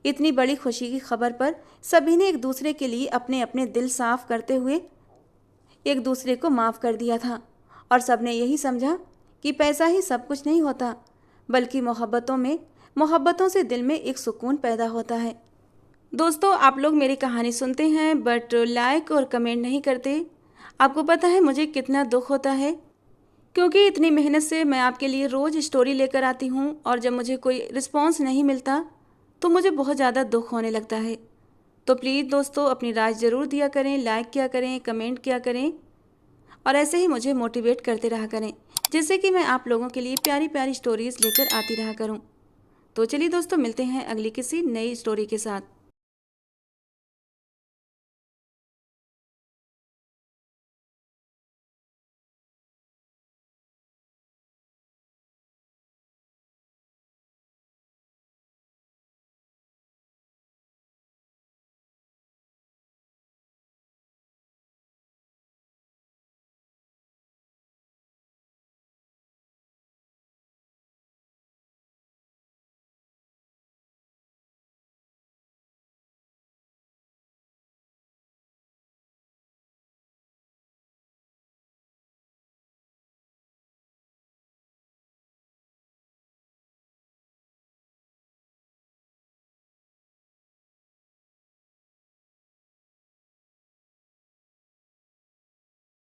इतनी बड़ी खुशी की खबर पर सभी ने एक दूसरे के लिए अपने अपने दिल साफ करते हुए एक दूसरे को माफ़ कर दिया था और सबने यही समझा कि पैसा ही सब कुछ नहीं होता, बल्कि मोहब्बतों से दिल में एक सुकून पैदा होता है। दोस्तों, आप लोग मेरी कहानी सुनते हैं बट लाइक और कमेंट नहीं करते। आपको पता है मुझे कितना दुख होता है, क्योंकि इतनी मेहनत से मैं आपके लिए रोज़ स्टोरी लेकर आती हूँ और जब मुझे कोई रिस्पॉन्स नहीं मिलता तो मुझे बहुत ज़्यादा दुख होने लगता है। तो प्लीज़ दोस्तों, अपनी राय ज़रूर दिया करें, लाइक किया करें, कमेंट किया करें और ऐसे ही मुझे मोटिवेट करते रहा करें, जिससे कि मैं आप लोगों के लिए प्यारी प्यारी स्टोरीज़ लेकर आती रहा करूँ। तो चलिए दोस्तों, मिलते हैं अगली किसी नई स्टोरी के साथ।